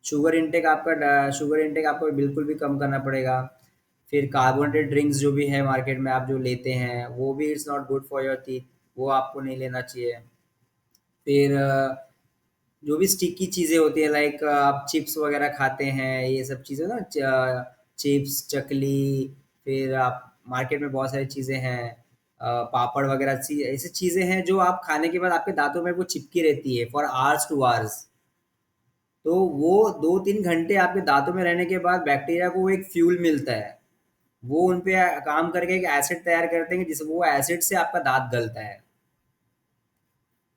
शुगर इंटेक आपको बिल्कुल भी कम करना पड़ेगा। फिर कार्बोनेटेड ड्रिंक्स जो भी है मार्केट में आप जो लेते हैं वो भी it's not good for your teeth, वो आपको नहीं लेना चाहिए। फिर जो भी स्टिकी चीज़ें होती है लाइक आप चिप्स वगैरह खाते हैं, ये सब चीज़ें ना, चिप्स, चकली, फिर आप मार्केट में बहुत सारी चीज़ें हैं, पापड़ वगैरह, ऐसी चीज़ें हैं जो आप खाने के बाद आपके दांतों में वो चिपकी रहती है फॉर आवर्स टू आवर्स। तो वो 2-3 घंटे आपके दांतों में रहने के बाद बैक्टीरिया को वो एक फ्यूल मिलता है, वो उन पे काम करके एक एसिड तैयार करते हैं जिस वो एसिड से आपका दांत गलता है।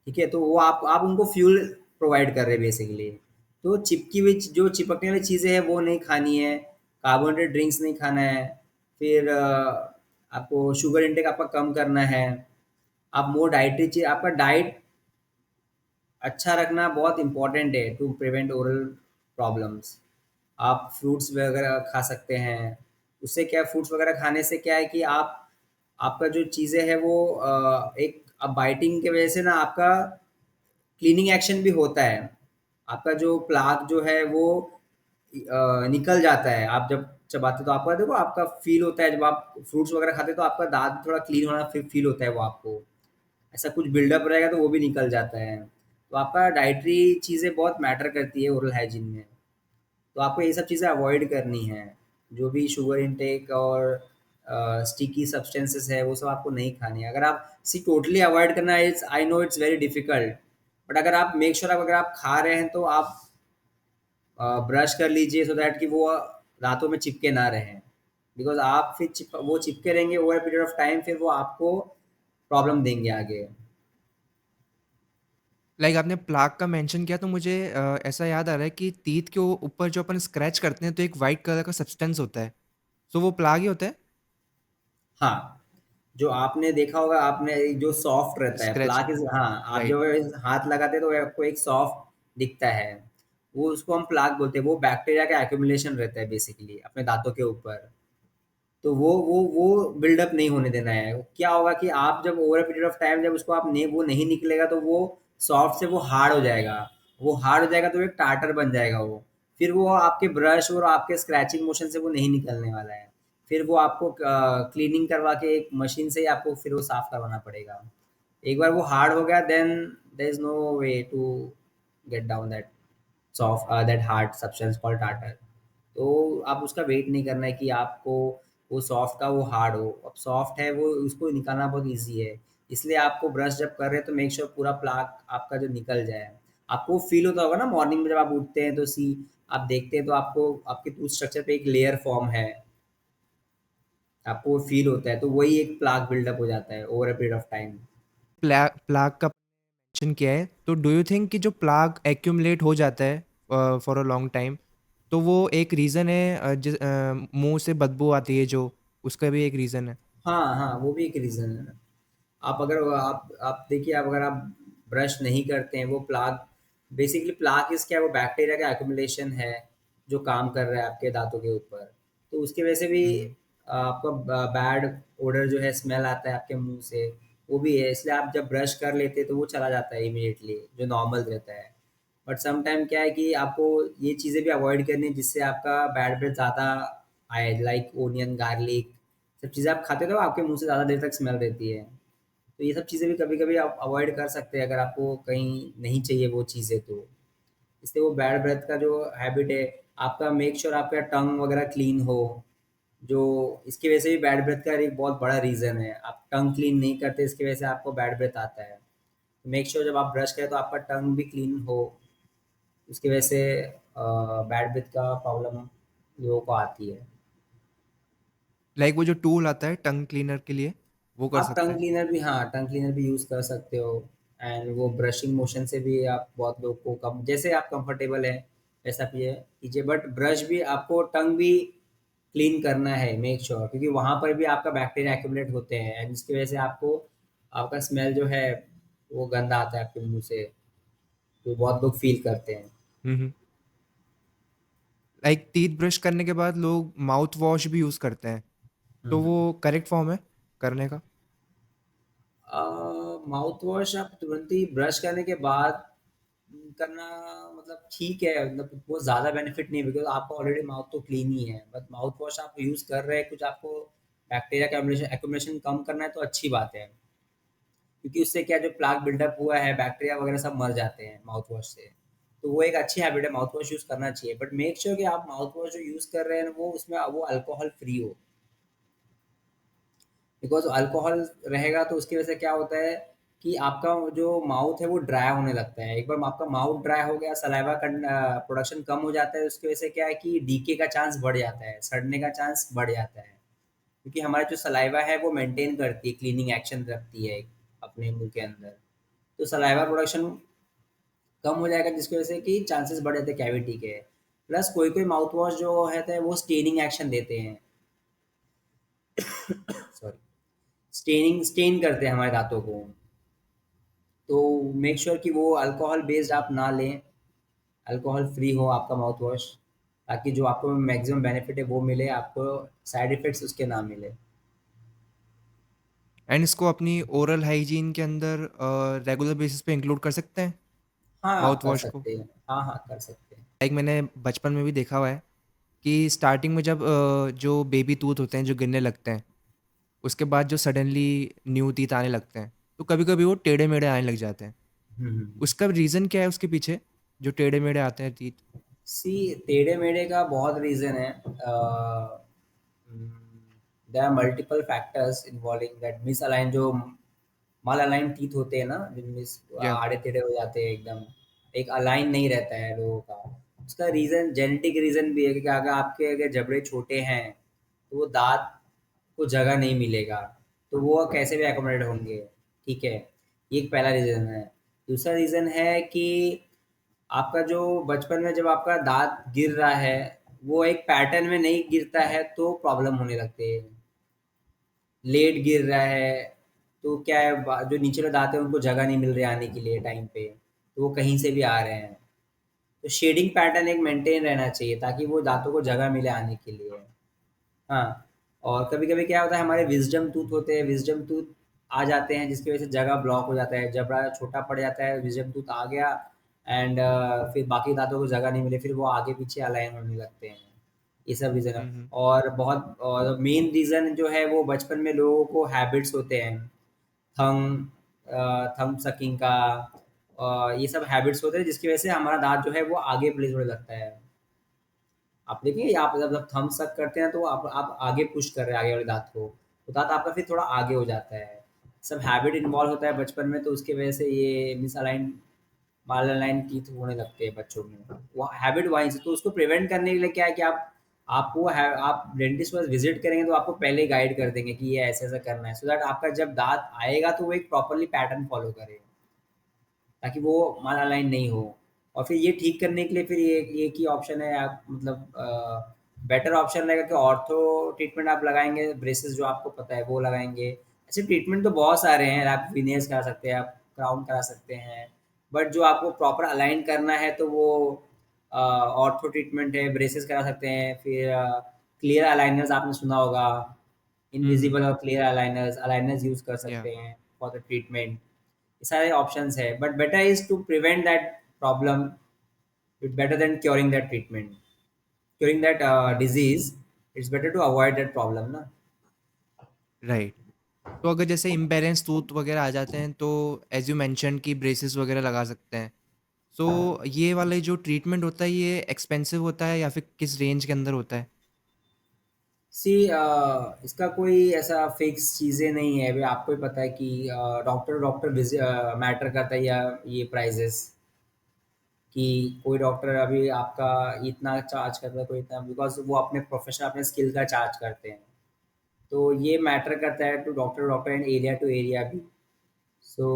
ठीक है, तो वो आप उनको फ्यूल प्रोवाइड कर रहे हैं बेसिकली। तो चिपकी हुई जो चिपकने वाली चीज़ें हैं वो नहीं खानी है, कार्बोनेटेड ड्रिंक्स नहीं खाना है। फिर आपको शुगर इंटेक आपका कम करना है। आप मोर डाइटरी चीज, आपका डाइट अच्छा रखना बहुत इंपॉर्टेंट है टू प्रिवेंट ओरल प्रॉब्लम्स। आप फ्रूट्स वगैरह खा सकते हैं, उससे क्या, फ्रूट्स वगैरह खाने से क्या है कि आप, आपका जो चीज़ें हैं वो एक, अब बाइटिंग की वजह से ना आपका क्लीनिंग एक्शन भी होता है, आपका जो प्लाक जो है वो निकल जाता है। आप जब चबाते तो आपका देखो आपका फील होता है, जब आप फ्रूट्स वगैरह खाते तो आपका दांत थोड़ा क्लीन होना फील होता है वो आपको, ऐसा कुछ बिल्डअप रहेगा तो वो भी निकल जाता है। तो आपका डाइटरी चीज़ें बहुत मैटर करती है ओरल हाइजीन में, तो आपको ये सब चीज़ें अवॉइड करनी है, जो भी शुगर इनटेक और स्टिकी सब्सटेंसेस है वो सब आपको नहीं खानी है। अगर आप सी टोटली अवॉइड करना है, it's I know it's very difficult, but अगर आप मेक श्योर अगर आप खा रहे हैं तो आप ब्रश कर लीजिए सो दैट कि वो दांतों में चिपके ना रहें। बिकॉज आप फिर वो चिपके रहेंगे ओवर पीरियड ऑफ टाइम, फिर वो आपको प्रॉब्लम देंगे आगे। लाइक आपने प्लाक का मेंशन किया तो मुझे ऐसा याद आ रहा है कि टीथ के ऊपर जो अपन स्क्रैच करते हैं तो एक वाइट कलर का सब्सटेंस होता है, तो वो प्लाग ही होता है? हाँ, जो आपने देखा होगा, आपने जो सॉफ्ट रहता है स्क्रैच, प्लाक इज, हाँ, आप राइट। जब हाथ लगाते हैं तो आपको एक सॉफ्ट दिखता है, वो उसको हम प्लाक बोलते हैं। वो बैक्टीरिया का एक्यूमुलेशन रहता है बेसिकली अपने दांतों के ऊपर। तो वो बिल्डअप नहीं होने देना है। क्या होगा कि आप जब ओवर पीरियड ऑफ टाइम जब उसको आप नहीं, वो नहीं निकलेगा तो वो सॉफ्ट से वो हार्ड हो जाएगा। वो हार्ड हो जाएगा तो एक टार्टर बन जाएगा वो। फिर वो आपके ब्रश और आपके स्क्रैचिंग मोशन से वो नहीं निकलने वाला है। फिर वो आपको क्लीनिंग करवा के एक मशीन से ही आपको फिर वो साफ करवाना पड़ेगा। एक बार वो हार्ड हो गया then there is no way to get down that soft that hard substance called tartar. तो आप उसका वेट नहीं करना है कि आपको वो सॉफ्ट का वो हार्ड हो। अब सॉफ्ट है वो, उसको निकालना बहुत ईजी है। इसलिए आपको ब्रश जब कर रहे हैं तो मेक श्योर पूरा प्लाक आपका जो निकल जाए। आपको फील होता होगा ना मॉर्निंग में जब आप उठते हैं तो सी आप देखते हैं तो आपको आपके टूथ स्ट्रक्चर पे एक लेयर फॉर्म है, आपको वो फील होता है, तो वही एक प्लाक बिल्डअप हो जाता है over a period of time. Plaque का मेंशन किया है, तो डू यू थिंक कि जो प्लाग एक्यूमुलेट हो जाता है फॉर अ लॉन्ग टाइम, तो वो एक रीज़न है मुंह से बदबू आती है जो, उसका भी एक रीज़न है? हाँ हाँ, वो भी एक रीज़न है। आप अगर आप देखिए, आप अगर आप ब्रश नहीं करते हैं, वो प्लाक बेसिकली प्लाक इज क्या है, वो बैक्टीरिया का एक्यूमुलेशन है जो काम कर रहा है आपके दांतों के ऊपर। तो उसकी वजह से भी हम्म। आपका बैड ओडर जो है, स्मेल आता है आपके मुंह से, वो भी है। इसलिए आप जब ब्रश कर लेते हैं तो वो चला जाता है इमीडिएटली, जो नॉर्मल रहता है। बट सम टाइम क्या है कि आपको ये चीज़ें भी अवॉइड करनी है जिससे आपका बैड ब्रेथ ज़्यादा आए, लाइक ओनियन, गार्लिक, सब चीज़ें आप खाते हो तो आपके मुंह से ज़्यादा देर तक स्मेल रहती है। तो ये सब चीज़ें भी कभी-कभी आप अवॉइड कर सकते हैं अगर आपको कहीं नहीं चाहिए वो चीज़ें तो। इसलिए वो बैड ब्रेथ का जो हैबिट है, आपका मेक श्योर आपका टंग वगैरह क्लीन हो। जो इसकी वजह से भी बैड ब्रेथ का एक बहुत बड़ा रीज़न है। आप टंग क्लीन नहीं करते, इसकी वजह से आपको बैड ब्रेथ आता है। मेक श्योर जब आप ब्रश करें तो आपका टंग भी क्लीन हो, उसकी वजह से बैड ब्रेथ का प्रॉब्लम लोगों को आती है। लाइक वो जो टूल आता है टंग क्लीनर के लिए, वो कर आप सकते टंग हैं? क्लीनर भी, हाँ, टंग क्लीनर भी यूज़ कर सकते हो। एंड वो ब्रशिंग मोशन से भी आप बहुत लोग को कम, जैसे आप कंफर्टेबल है वैसा पिए कीजिए, बट ब्रश भी आपको टंग भी क्लीन करना है मेक श्योर, क्योंकि वहाँ पर भी आपका बैक्टीरिया एक्यूमुलेट होते हैं एंड जिसकी वजह से आपको आपका स्मेल जो है वो गंदा आता है आपके मुंह से, तो बहुत लोग फील करते हैं। हम्म। लाइक टीथ ब्रश करने के बाद लोग माउथ वॉश भी यूज़ करते हैं, तो वो हम्म। करेक्ट फॉर्म है करने का? माउथ वॉश आप तुरंत ही ब्रश करने के बाद करना, मतलब ठीक है, मतलब वो ज़्यादा बेनिफिट नहीं है बिकॉज आपका ऑलरेडी माउथ तो क्लीन ही है। बट माउथ वॉश आप यूज़ कर रहे हैं, कुछ आपको बैक्टीरिया का एक्यूमुलेशन कम करना है तो अच्छी बात है, क्योंकि उससे क्या, जो प्लाक बिल्डअप हुआ है, बैक्टीरिया वगैरह सब मर जाते हैं माउथ वॉश से। तो वो एक अच्छी हैबिट है, माउथ वॉश यूज़ करना चाहिए, बट मेक श्योर कि आप माउथ वॉश जो यूज़ कर रहे हैं वो उसमें वो अल्कोहल फ्री हो। बिकॉज अल्कोहल रहेगा तो उसकी वजह से क्या होता है कि आपका जो माउथ है वो ड्राई होने लगता है। एक बार आपका माउथ ड्राई हो गया, सलाइवा प्रोडक्शन कम हो जाता है, उसकी वजह से क्या है कि डीके का चांस बढ़ जाता है, सड़ने का चांस बढ़ जाता है। क्योंकि हमारा जो सलाइवा है वो मेंटेन करती है, क्लीनिंग एक्शन रखती है अपने मुंह के अंदर। तो सलाइवा प्रोडक्शन कम हो जाएगा जिसकी वजह से कि चांसेस बढ़ जाते हैं कैविटी के। प्लस कोई कोई माउथ वॉश जो है वो स्टेनिंग एक्शन देते हैं, सॉरी, स्टेन करते हैं हमारे दांतों को। तो मेक श्योर कि वो अल्कोहल बेस्ड आप ना लें, अल्कोहल फ्री हो आपका माउथ वॉश, ताकि जो आपको मैक्सिमम बेनिफिट है वो मिले, आपको साइड इफेक्ट्स उसके ना मिले। एंड इसको अपनी ओरल हाइजीन के अंदर रेगुलर बेसिस पे इंक्लूड कर सकते हैं, हाँ, आप माउथ कर वॉश को? सकते हैं, हाँ हाँ, कर सकते हैं। लाइक मैंने बचपन में भी देखा हुआ है कि स्टार्टिंग में जब जो बेबी टूथ होते हैं जो गिरने लगते हैं, उसके बाद जो सडनली न्यू टीथ आने लगते हैं, तो कभी कभी वो टेढ़े मेढ़े आने लग जाते हैं। उसका रीज़न क्या है उसके पीछे, जो टेढ़े मेढ़े आते हैं टीथ? सी टेढ़े मेढ़े का बहुत रीज़न है। There are multiple factors involving that misalign, जो माल अलाइन टीथ होते हैं ना, जिनमें या आड़े टेढ़े हो जाते हैं एकदम, एक अलाइन नहीं रहता है लोगों का। उसका रीज़न जेनेटिक रीज़न भी है कि अगर आपके अगर जबड़े छोटे हैं तो वो दांत को जगह नहीं मिलेगा, तो वो कैसे भी एकोमोडेट होंगे। ठीक है, ये एक पहला रीज़न है। दूसरा रीज़न है कि आपका जो बचपन में जब आपका दांत गिर रहा है, वो एक पैटर्न में नहीं गिरता है तो प्रॉब्लम होने लगती है। लेट गिर रहा है तो क्या है, जो नीचे वाले दांत है उनको जगह नहीं मिल रही आने के लिए टाइम पे, तो वो कहीं से भी आ रहे हैं। तो शेडिंग पैटर्न एक मेंटेन रहना चाहिए ताकि वो दांतों को जगह मिले आने के लिए। हाँ, और कभी-कभी क्या होता है, हमारे विज़डम टूथ होते हैं, विज़डम टूथ आ जाते हैं जिसकी वज़ह से जगह ब्लॉक हो जाता है, जबड़ा छोटा पड़ जाता है, विज़डम टूथ आ गया एंड फिर बाकी दाँतों को जगह नहीं मिली, फिर वो आगे-पीछे अलाइन होने लगते हैं। ये सब रीज़न है। हुँ, हुँ। और बहुत और मेन रीज़न जो है वो बचपन में लोगों को हैबिट्स होते हैं, थंब थंब सकिंग का, ये सब हैबिट्स होते हैं जिसकी वज़ह से हमारा दाँत जो है वो आगे प्लेस होने लगता है। आप देखिए, आप जब थम्स अप करते हैं तो आप आगे पुश कर रहे हैं आगे वाले दाँत को, तो दाँत आपका फिर थोड़ा आगे हो जाता है। सब हैबिट इन्वॉल्व होता है बचपन में, तो उसकी वजह से ये मिसअलाइन मालअलाइन टीथ होने लगते हैं बच्चों में। वो हैबिट वहीं से, तो उसको प्रिवेंट करने के लिए क्या है कि आप डेंटिस्ट के पास विज़िट करेंगे तो आपको पहले ही गाइड कर देंगे कि ये ऐसे-ऐसे करना है, सो दैट आपका जब दाँत आएगा तो वो एक प्रॉपर्ली पैटर्न फ़ॉलो करे। ताकि वो माल अलाइन नहीं हो। और फिर ये ठीक करने के लिए फिर ये एक ही ऑप्शन है, आप मतलब बेटर ऑप्शन रहेगा कि ऑर्थो ट्रीटमेंट आप लगाएँगे, ब्रेसेस जो आपको पता है वो लगाएँगे। ऐसे ट्रीटमेंट तो बहुत सारे हैं, आप विनियर्स करा सकते हैं, आप क्राउन करा सकते हैं। बट जो आपको प्रॉपर अलाइन करना है तो वो ऑर्थो ट्रीटमेंट है, ब्रेसेस करा सकते हैं, फिर क्लियर अलाइनर्स आपने सुना होगा, हुँ, हुँ। इनविजिबल और क्लियर अलाइनर्स अलाइनर्स यूज़ कर या सकते हैं फॉर द ट्रीटमेंट। ये सारे ऑप्शंस है, but better is to prevent that problem, it better than curing that treatment, curing that hmm, disease. It's better to avoid that problem ना। Right. तो अगर जैसे इम्बैलेंस टूथ वगैरह आ जाते हैं तो एज़ यू मेंशन्ड कि ब्रेसेस वगैरह लगा सकते हैं। सो ये वाले जो ट्रीटमेंट होता है ये एक्सपेंसिव होता है या फिर किस रेंज के अंदर होता है? सी इसका कोई ऐसा फिक्स चीज़ें नहीं है, अभी आपको ही पता है कि डॉक्टर डॉक्टर मैटर करता है, या ये प्राइजेस कि कोई डॉक्टर अभी आपका इतना चार्ज करता है, कोई इतना, बिकॉज वो अपने प्रोफेशन अपने स्किल का चार्ज करते हैं। तो ये मैटर करता है to doctor doctor and area to area भी। सो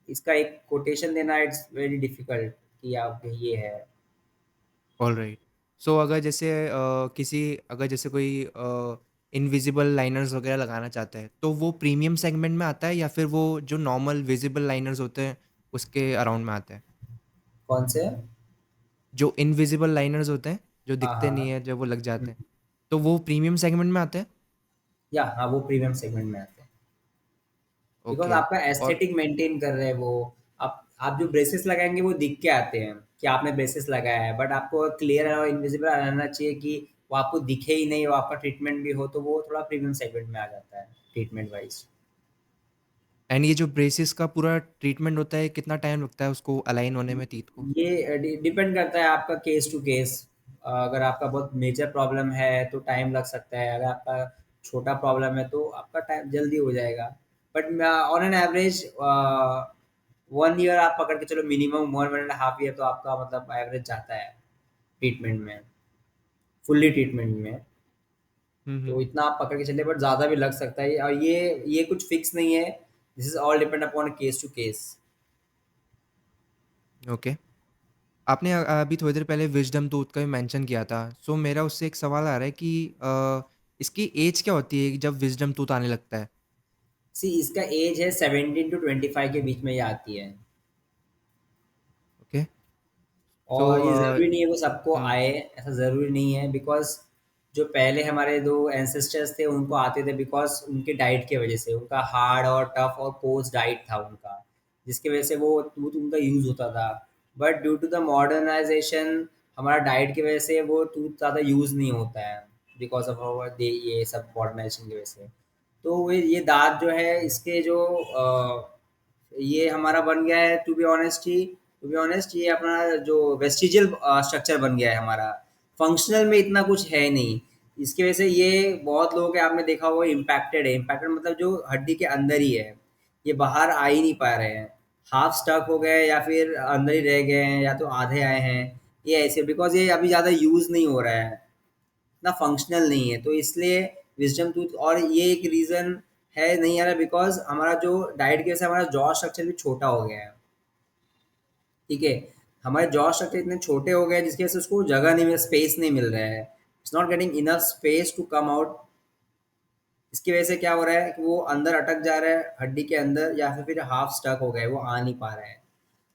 इसका एक कोटेशन देना इट्स वेरी डिफिकल्ट कि आप ये है। ऑलराइट। सो अगर जैसे अगर जैसे कोई इनविजिबल लाइनर्स वगैरह लगाना चाहता है तो वो प्रीमियम सेगमेंट में आता है या फिर वो जो नॉर्मल विजिबल लाइनर्स होते हैं उसके अराउंड में आता है? कौन से? जो इनविजिबल लाइनर्स होते हैं जो हाँ दिखते हाँ नहीं हाँ। है जब वो लग जाते हैं, तो वो प्रीमियम सेगमेंट में आते हैं? या हाँ, वो प्रीमियम सेगमेंट में आते हैं, बिकॉज ओके। आपका और एस्थेटिक मेंटेन कर रहे हैं वो। आप जो ब्रेसेस लगाएंगे वो दिख के आते हैं कि आपने ब्रेसेस लगाया है, बट आपको क्लियर और इनविजिबल रहना चाहिए कि वो आपको दिखे ही नहीं, वो आपका ट्रीटमेंट भी हो, तो वो थोड़ा प्रीमियम सेगमेंट में आ जाता है ट्रीटमेंट वाइज। एंड ये जो ब्रेसिस का पूरा ट्रीटमेंट होता है कितना टाइम लगता है उसको अलाइन होने में टीथ को? ये डिपेंड करता है आपका केस टू केस। अगर आपका बहुत मेजर प्रॉब्लम है तो टाइम लग सकता है, अगर आपका छोटा प्रॉब्लम है तो आपका टाइम जल्दी हो जाएगा। But on an average 1 year आप पकड़ के चलो, मिनिमम 1.5 ईयर तो आपका मतलब एवरेज जाता है ट्रीटमेंट में, फुल्ली ट्रीटमेंट में। हुँ, हुँ। तो इतना आप पकड़ के चलिए, बट ज़्यादा भी लग सकता है, और ये कुछ फिक्स नहीं है। This is all depend upon case to case. Okay. आपने अभी थोड़ी देर पहले विज़डम टूथ का भी मेंशन किया था। सो मेरा उससे एक सवाल आ रहा है कि इसकी एज क्या होती है जब विज़डम टूथ आने लगता है? सी, इसका एज है 17 to 25 के बीच में ये आती है। ओके। सो और ये ज़रूरी नहीं है वो सबको हुँ, आए, ऐसा ज़रूरी नहीं है, बिकॉज़ जो पहले हमारे जो एंसेस्टर्स थे उनको आते थे, बिकॉज़ उनके डाइट की वज़ह से, उनका हार्ड और टफ और कोर्स डाइट था उनका, जिसकी वज़ह से वो टूथ उनका यूज़ होता था। But due to the modernisation, हमारा डाइट की वज़ह से वो टूथ ज़्यादा यूज़ नहीं होता है, बिकॉज़ ऑफ आवर दे ये सब मॉडर्नाइज़ेशन की वज़ह से। तो ये दाँत जो है इसके जो ये हमारा बन गया है, टू बी ऑनेस्ट ये अपना जो वेस्टिजियल स्ट्रक्चर बन गया है हमारा। फंक्शनल में इतना कुछ है नहीं। इसकी वजह से ये बहुत लोगों के आपने देखा होगा इम्पैक्टेड है। इम्पैक्टेड मतलब जो हड्डी के अंदर ही है, ये बाहर आ ही नहीं पा रहे हैं, हाफ स्टक हो गए या फिर अंदर ही रह गए हैं या तो आधे आए हैं। ये ऐसे बिकॉज ये अभी ज़्यादा यूज़ नहीं हो रहा है, इतना फंक्शनल नहीं है, तो इसलिए विजडम टूथ। और ये एक रीज़न है नहीं आ रहा बिकॉज हमारा जो डाइट की वजह से हमारा जॉ स्ट्रक्चर भी छोटा हो गया है। ठीक है, हमारे जॉ स्ट्रक्चर इतने छोटे हो गए जिसकी वजह से उसको जगह नहीं मिल, स्पेस नहीं मिल रहा है, it's not getting enough space to come out. इसकी वजह से क्या हो रहा है कि वो अंदर अटक जा रहा है हड्डी के अंदर, या फिर हाफ स्टक हो गए, वो आ नहीं पा रहा है।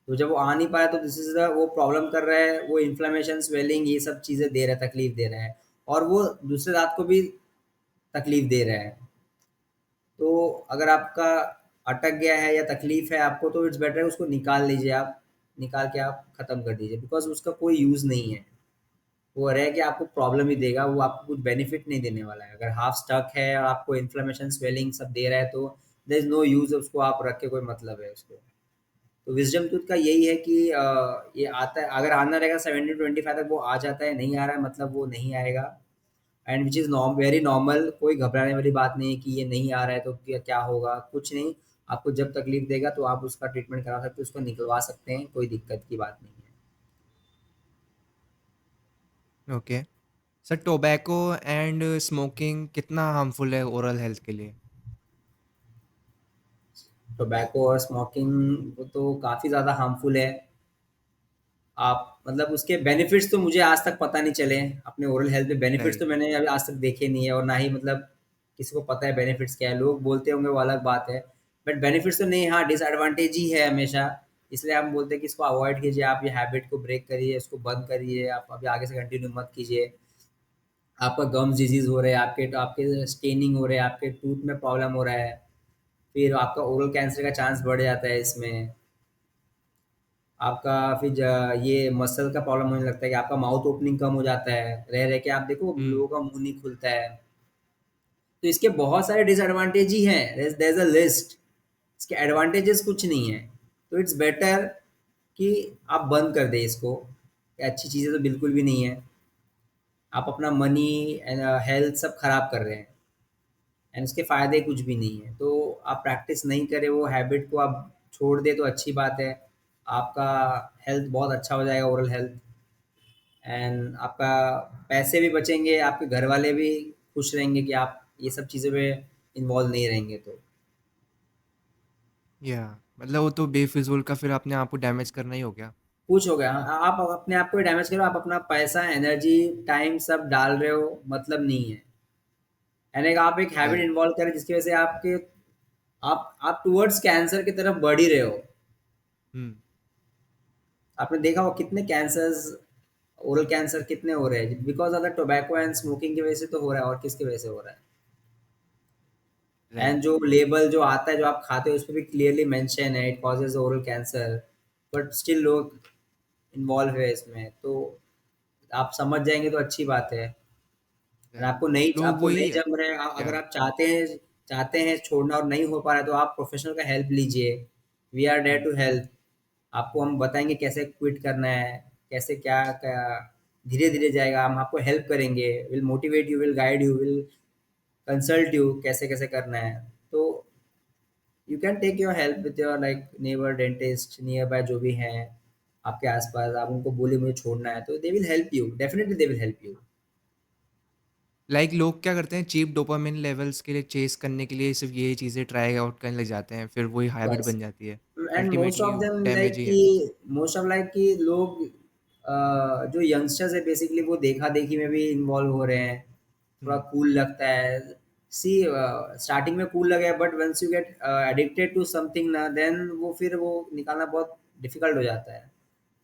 तो जब वो आ नहीं पा रहा है तो दिस इज द वो प्रॉब्लम कर रहा है, वो इन्फ्लेमेशन स्वेलिंग ये सब चीज़ें दे रहा है, तकलीफ दे रहा है, और वो दूसरे दांत को भी तकलीफ दे रहा है। तो अगर आपका अटक गया है या तकलीफ है आपको, तो इट्स बेटर उसको निकाल लीजिए आप, निकाल के आप ख़त्म कर दीजिए, बिकॉज उसका कोई यूज़ नहीं है। वो रह के आपको प्रॉब्लम ही देगा, वो आपको कुछ बेनिफिट नहीं देने वाला है। अगर हाफ स्टक है और आपको इन्फ्लेमेशन स्वेलिंग सब दे रहा है तो देयर इज नो यूज़, उसको आप रख के कोई मतलब है उसको। तो विजडम टूथ का यही है कि ये आता है, अगर आना रहेगा 70-25 तक, वो आ जाता है, नहीं आ रहा है मतलब वो नहीं आएगा। And which is very normal, कोई घबराने वाली बात नहीं है कि ये नहीं आ रहा है तो क्या क्या होगा, कुछ नहीं। आपको जब तकलीफ देगा तो आप उसका ट्रीटमेंट करा सकते हो, उसको निकलवा सकते हैं, कोई दिक्कत की बात नहीं है। Okay. Sir tobacco and smoking कितना हार्मफुल है ओरल हेल्थ के लिए? टोबैको और स्मोकिंग तो काफ़ी ज़्यादा हार्मफुल है। आप मतलब उसके बेनिफिट्स तो मुझे आज तक पता नहीं चले, अपने ओरल हेल्थ में बेनिफिट्स तो राइट। मैंने अभी आज तक देखे नहीं है, और ना ही मतलब किसी को पता है बेनिफिट्स क्या है। लोग बोलते होंगे वो अलग बात है, बट बेनिफिट्स तो नहीं, हाँ डिसएडवांटेज ही है हमेशा। इसलिए हम बोलते हैं कि इसको अवॉइड कीजिए, आप ये हैबिट को ब्रेक करिए, इसको बंद करिए, आप अभी आगे से कंटिन्यू मत कीजिए। आपका गम्स डिजीज हो रहा है, आपके आपके स्टेनिंग हो रहे हैं, आपके टूथ में प्रॉब्लम हो रहा है, फिर आपका ओरल कैंसर का चांस बढ़ जाता है इसमें। आपका फिर ये मसल का प्रॉब्लम होने लगता है कि आपका माउथ ओपनिंग कम हो जाता है, रह रह के आप देखो हुँ। लोगों का मुंह नहीं खुलता है। तो इसके बहुत सारे डिसएडवांटेज ही हैं, देयर इज अ लिस्ट, इसके एडवांटेजेस कुछ नहीं है। तो इट्स बेटर कि आप बंद कर दें इसको, ये अच्छी चीज़ें तो बिल्कुल भी नहीं है। आप अपना मनी एंड हेल्थ सब खराब कर रहे हैं, एंड उसके फ़ायदे कुछ भी नहीं है। तो आप प्रैक्टिस नहीं करें, वो हैबिट को आप छोड़ दें तो अच्छी बात है। आपका हेल्थ बहुत अच्छा हो जाएगा, ओरल हेल्थ। एंड आपका पैसे भी बचेंगे, आपके घर वाले भी खुश रहेंगे कि आप ये सब चीज़ों में इन्वॉल्व नहीं रहेंगे। तो या मतलब वो तो बेफिज़ूल का फिर अपने आप को डैमेज करना ही हो गया। कुछ हो गया, आप अपने आप को ही डैमेज करो, आप अपना पैसा एनर्जी टाइम सब डाल रहे हो, मतलब नहीं है। यानी कि आप एक हैबिट राइट। इन्वॉल्व करें जिसकी वजह से आपके आप टुवर्ड्स कैंसर की तरफ बढ़ ही रहे हो। हुँ। आपने देखा हो कितने कैंसर्स, ओरल कैंसर कितने हो रहे हैं, because of the tobacco and smoking की वजह से तो हो रहा है, और किसकी वजह से हो रहा है। राइट। एंड जो लेबल जो आता है जो आप खाते हो उस पर भी क्लियरली मेंशन है it causes oral cancer, but still लोग इन्वॉल्व है इसमें। तो आप समझ जाएंगे तो अच्छी बात है। और राइट। लोग आपको नहीं वही जम रहा है, या अगर आप चाहते हैं छोड़ना और नहीं हो पा रहा है, तो आप प्रोफेशनल का हेल्प लीजिए। We are there hmm. To help. आपको हम बताएंगे कैसे क्विट करना है, कैसे क्या, क्या धीरे धीरे जाएगा, हम आपको हेल्प करेंगे, will motivate you, will guide you, will consult you कैसे कैसे करना है। तो you can take your help with your like neighbour dentist nearby जो भी हैं आपके आसपास, आप उनको बोलिए मुझे छोड़ना है, तो they will help you, definitely they will help you. Like लोग क्या करते हैं चीप डोपामाइन लेवल्स के लिए चेज़ करने के लिए सिर्फ़ यही चीज़ें ट्राई आउट करने लग जाते हैं, फिर वही हैबिट बस। बन जाती है। And most ultimately of them damage like he कि है। लोग जो यंगस्टर्स है बेसिकली वो देखा देखी में भी इन्वॉल्व हो रहे हैं, थोड़ा हुँ। कूल लगता है। सी स्टार्टिंग में कूल लगे, but once you get addicted to something ना, देन वो फिर वो निकालना बहुत डिफिकल्ट हो जाता है।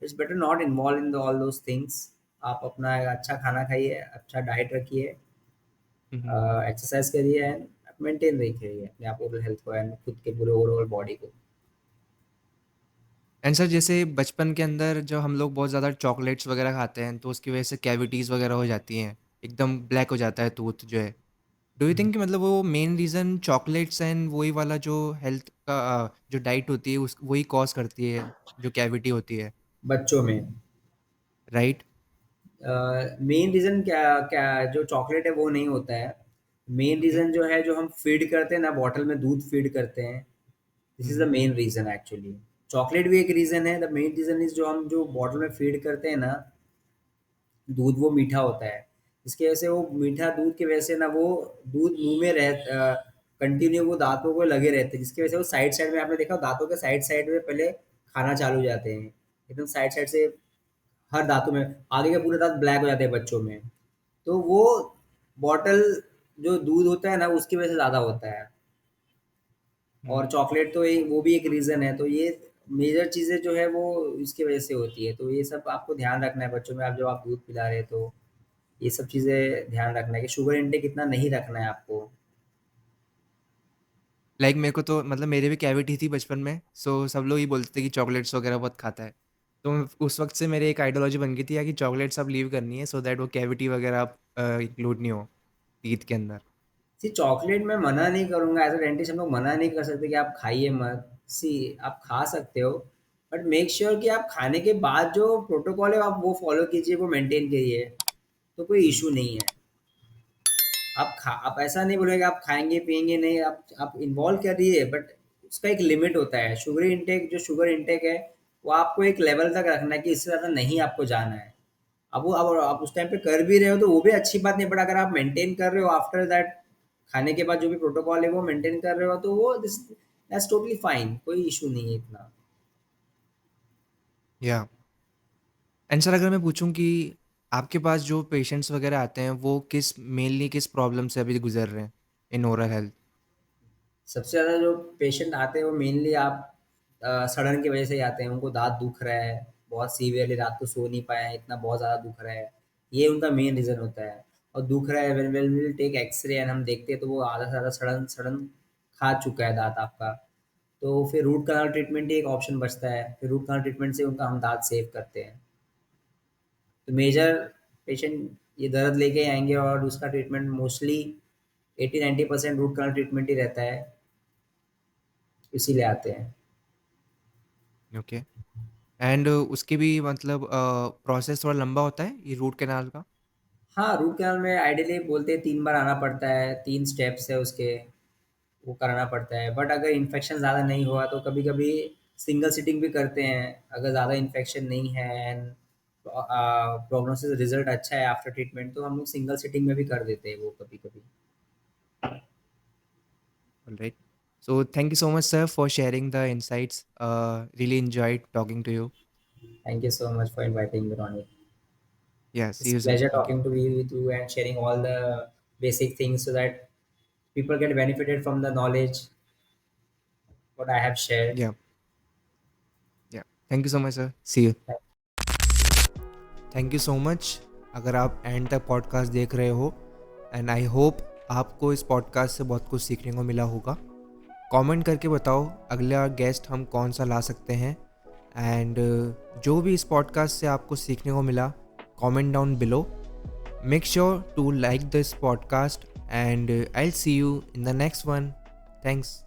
It's better not involve in all those things. आप अपना एक अच्छा खाना खाइए, अच्छा डाइट रखिए, हुँ, हुँ। एक्सरसाइज करिए, एंड मेंटेन रखिए अपने आप ओरल हेल्थ को एंड खुद के पूरे ओवरऑल बॉडी को। एंड सर जैसे बचपन के अंदर जब हम लोग बहुत ज़्यादा चॉकलेट्स वगैरह खाते हैं तो उसकी वजह से कैविटीज़ वगैरह हो जाती हैं, एकदम ब्लैक हो जाता है टूथ जो है। डू यू थिंक कि मतलब वो मेन रीज़न चॉकलेट्स एंड वही वाला जो हेल्थ का जो डाइट होती है उस वही कॉज़ करती है जो कैविटी होती है, बच्चों में राइट? मेन रीज़न क्या क्या जो चॉकलेट है वो नहीं होता है। Main okay. रीज़न जो है जो हम फ़ीड करते हैं ना बॉटल में दूध फ़ीड करते हैं, this is the hmm, main reason actually. Chocolate भी एक रीज़न है, द मेन रीज़न इज़ जो हम जो बॉटल में फ़ीड करते हैं ना दूध वो मीठा होता है। इसकी वजह से वो मीठा दूध की वजह से ना वो दूध मुँह में कंटिन्यू वो दाँतों को लगे रहते हैं, जिसकी वजह से वो साइड-साइड में आपने देखा दाँतों के साइड-साइड में पहले खाना चालू हो जाते हैं। एकदम साइड-साइड से हर दाँतों में, आगे के पूरे दाँत ब्लैक हो जाते हैं बच्चों में। तो वो बॉटल जो दूध होता है ना उसकी वजह से ज़्यादा होता है। हुँ। और चॉकलेट तो एक वो भी एक रीज़न है, तो ये मेजर चीज़ें जो है वो इसकी वजह से होती है। तो ये सब आपको ध्यान रखना है बच्चों में, आप जब आप दूध पिला रहे हैं तो ये सब चीज़ें ध्यान रखना है कि शुगर इंटेक इतना नहीं रखना है आपको। लाइक मेरे को तो मतलब मेरे भी कैविटी थी बचपन में, सो सब लोग ये बोलते थे कि चॉकलेट्स वगैरह बहुत खाता है। तो उस वक़्त से मेरी एक आइडियोलॉजी बन गई थी यार कि चॉकलेट्स अब लीव करनी है सो दैट वो कैविटी वगैरह इंक्लूड नहीं हो टीथ के अंदर। सी चॉकलेट मैं मना नहीं करूँगा, एज़ अ डेंटिस्ट हम लोग मना नहीं कर सकते कि आप खाइए मत। सी आप खा सकते हो, बट मेक श्योर कि आप खाने के बाद जो प्रोटोकॉल है आप वो फ़ॉलो कीजिए, वो मेंटेन करिए, तो कोई इश्यू नहीं है। आप ऐसा नहीं बोलेंगे आप खाएँगे, पिएँगे नहीं, आप इन्वॉल्व करिए, बट उसका एक लिमिट होता है। शुगर इंटेक है, वो आपको एक लेवल तक रखना है कि इससे ज़्यादा नहीं आपको जाना है। अब वो अब आप उस टाइम पे कर भी रहे हो तो वो भी अच्छी बात नहीं, बट अगर आप मेंटेन कर रहे हो आफ्टर दैट, खाने के बाद जो भी प्रोटोकॉल है वो मेंटेन कर रहे हो तो वो दिस दैट्स टोटली फाइन, कोई इश्यू नहीं है इतना। या एंड सर अगर मैं पूछूं कि आपके पास जो पेशेंट्स वगैरह आते हैं वो किस मेनली किस प्रॉब्लम से अभी गुजर रहे हैं इन ओरल हेल्थ। सबसे ज़्यादा जो पेशेंट आते हैं वो मेनली आप सड़न की वजह से ही आते हैं, उनको दाँत दुख रहा है, बहुत सीवियरली रात को सो नहीं पाए हैं, इतना बहुत ज़्यादा दुख रहा है, ये उनका मेन रीज़न होता है। और दुख रहा है, when we will take x-ray and हम देखते हैं तो वो आधा से ज़्यादा सड़न सड़न खा चुका है दाँत आपका। तो फिर रूट कनाल ट्रीटमेंट ही एक ऑप्शन बचता है, फिर रूट कनाल ट्रीटमेंट से उनका हम दाँत सेव करते हैं। तो मेजर पेशेंट ये दर्द लेके आएँगे और उसका treatment mostly 80-90% root canal treatment ही रहता है, इसीलिए आते हैं। ओके। एंड उसके भी मतलब प्रोसेस थोड़ा लंबा होता है ये रूट कैनाल का। हाँ, रूट कैनाल में आइडियली बोलते हैं 3 बार आना पड़ता है, 3 स्टेप्स है उसके, वो कराना पड़ता है। बट अगर इन्फेक्शन ज़्यादा नहीं हुआ तो कभी-कभी सिंगल सिटिंग भी करते हैं, अगर ज़्यादा इन्फेक्शन नहीं है एंड प्रोग्नोसिस रिज़ल्ट अच्छा है आफ्टर ट्रीटमेंट तो हम लोग सिंगल सिटिंग में भी कर देते हैं वो कभी-कभी। Alright. So thank you so much sir for sharing the insights, really enjoyed talking to you. Thank you so much for inviting me Ronit. Yeah see It's you a soon, pleasure thank you. talking to be with you and sharing all the basic things so that people get benefited from the knowledge what I have shared. Yeah yeah thank you so much sir, see you. Thank you so much. अगर आप and तक podcast देख रहे हो and I hope आपको इस podcast से बहुत कुछ सीखने को मिला होगा। कमेंट करके बताओ अगला गेस्ट हम कौन सा ला सकते हैं। एंड जो भी इस पॉडकास्ट से आपको सीखने को मिला comment down below. Make sure to like this podcast and I will see you in the next one. Thanks.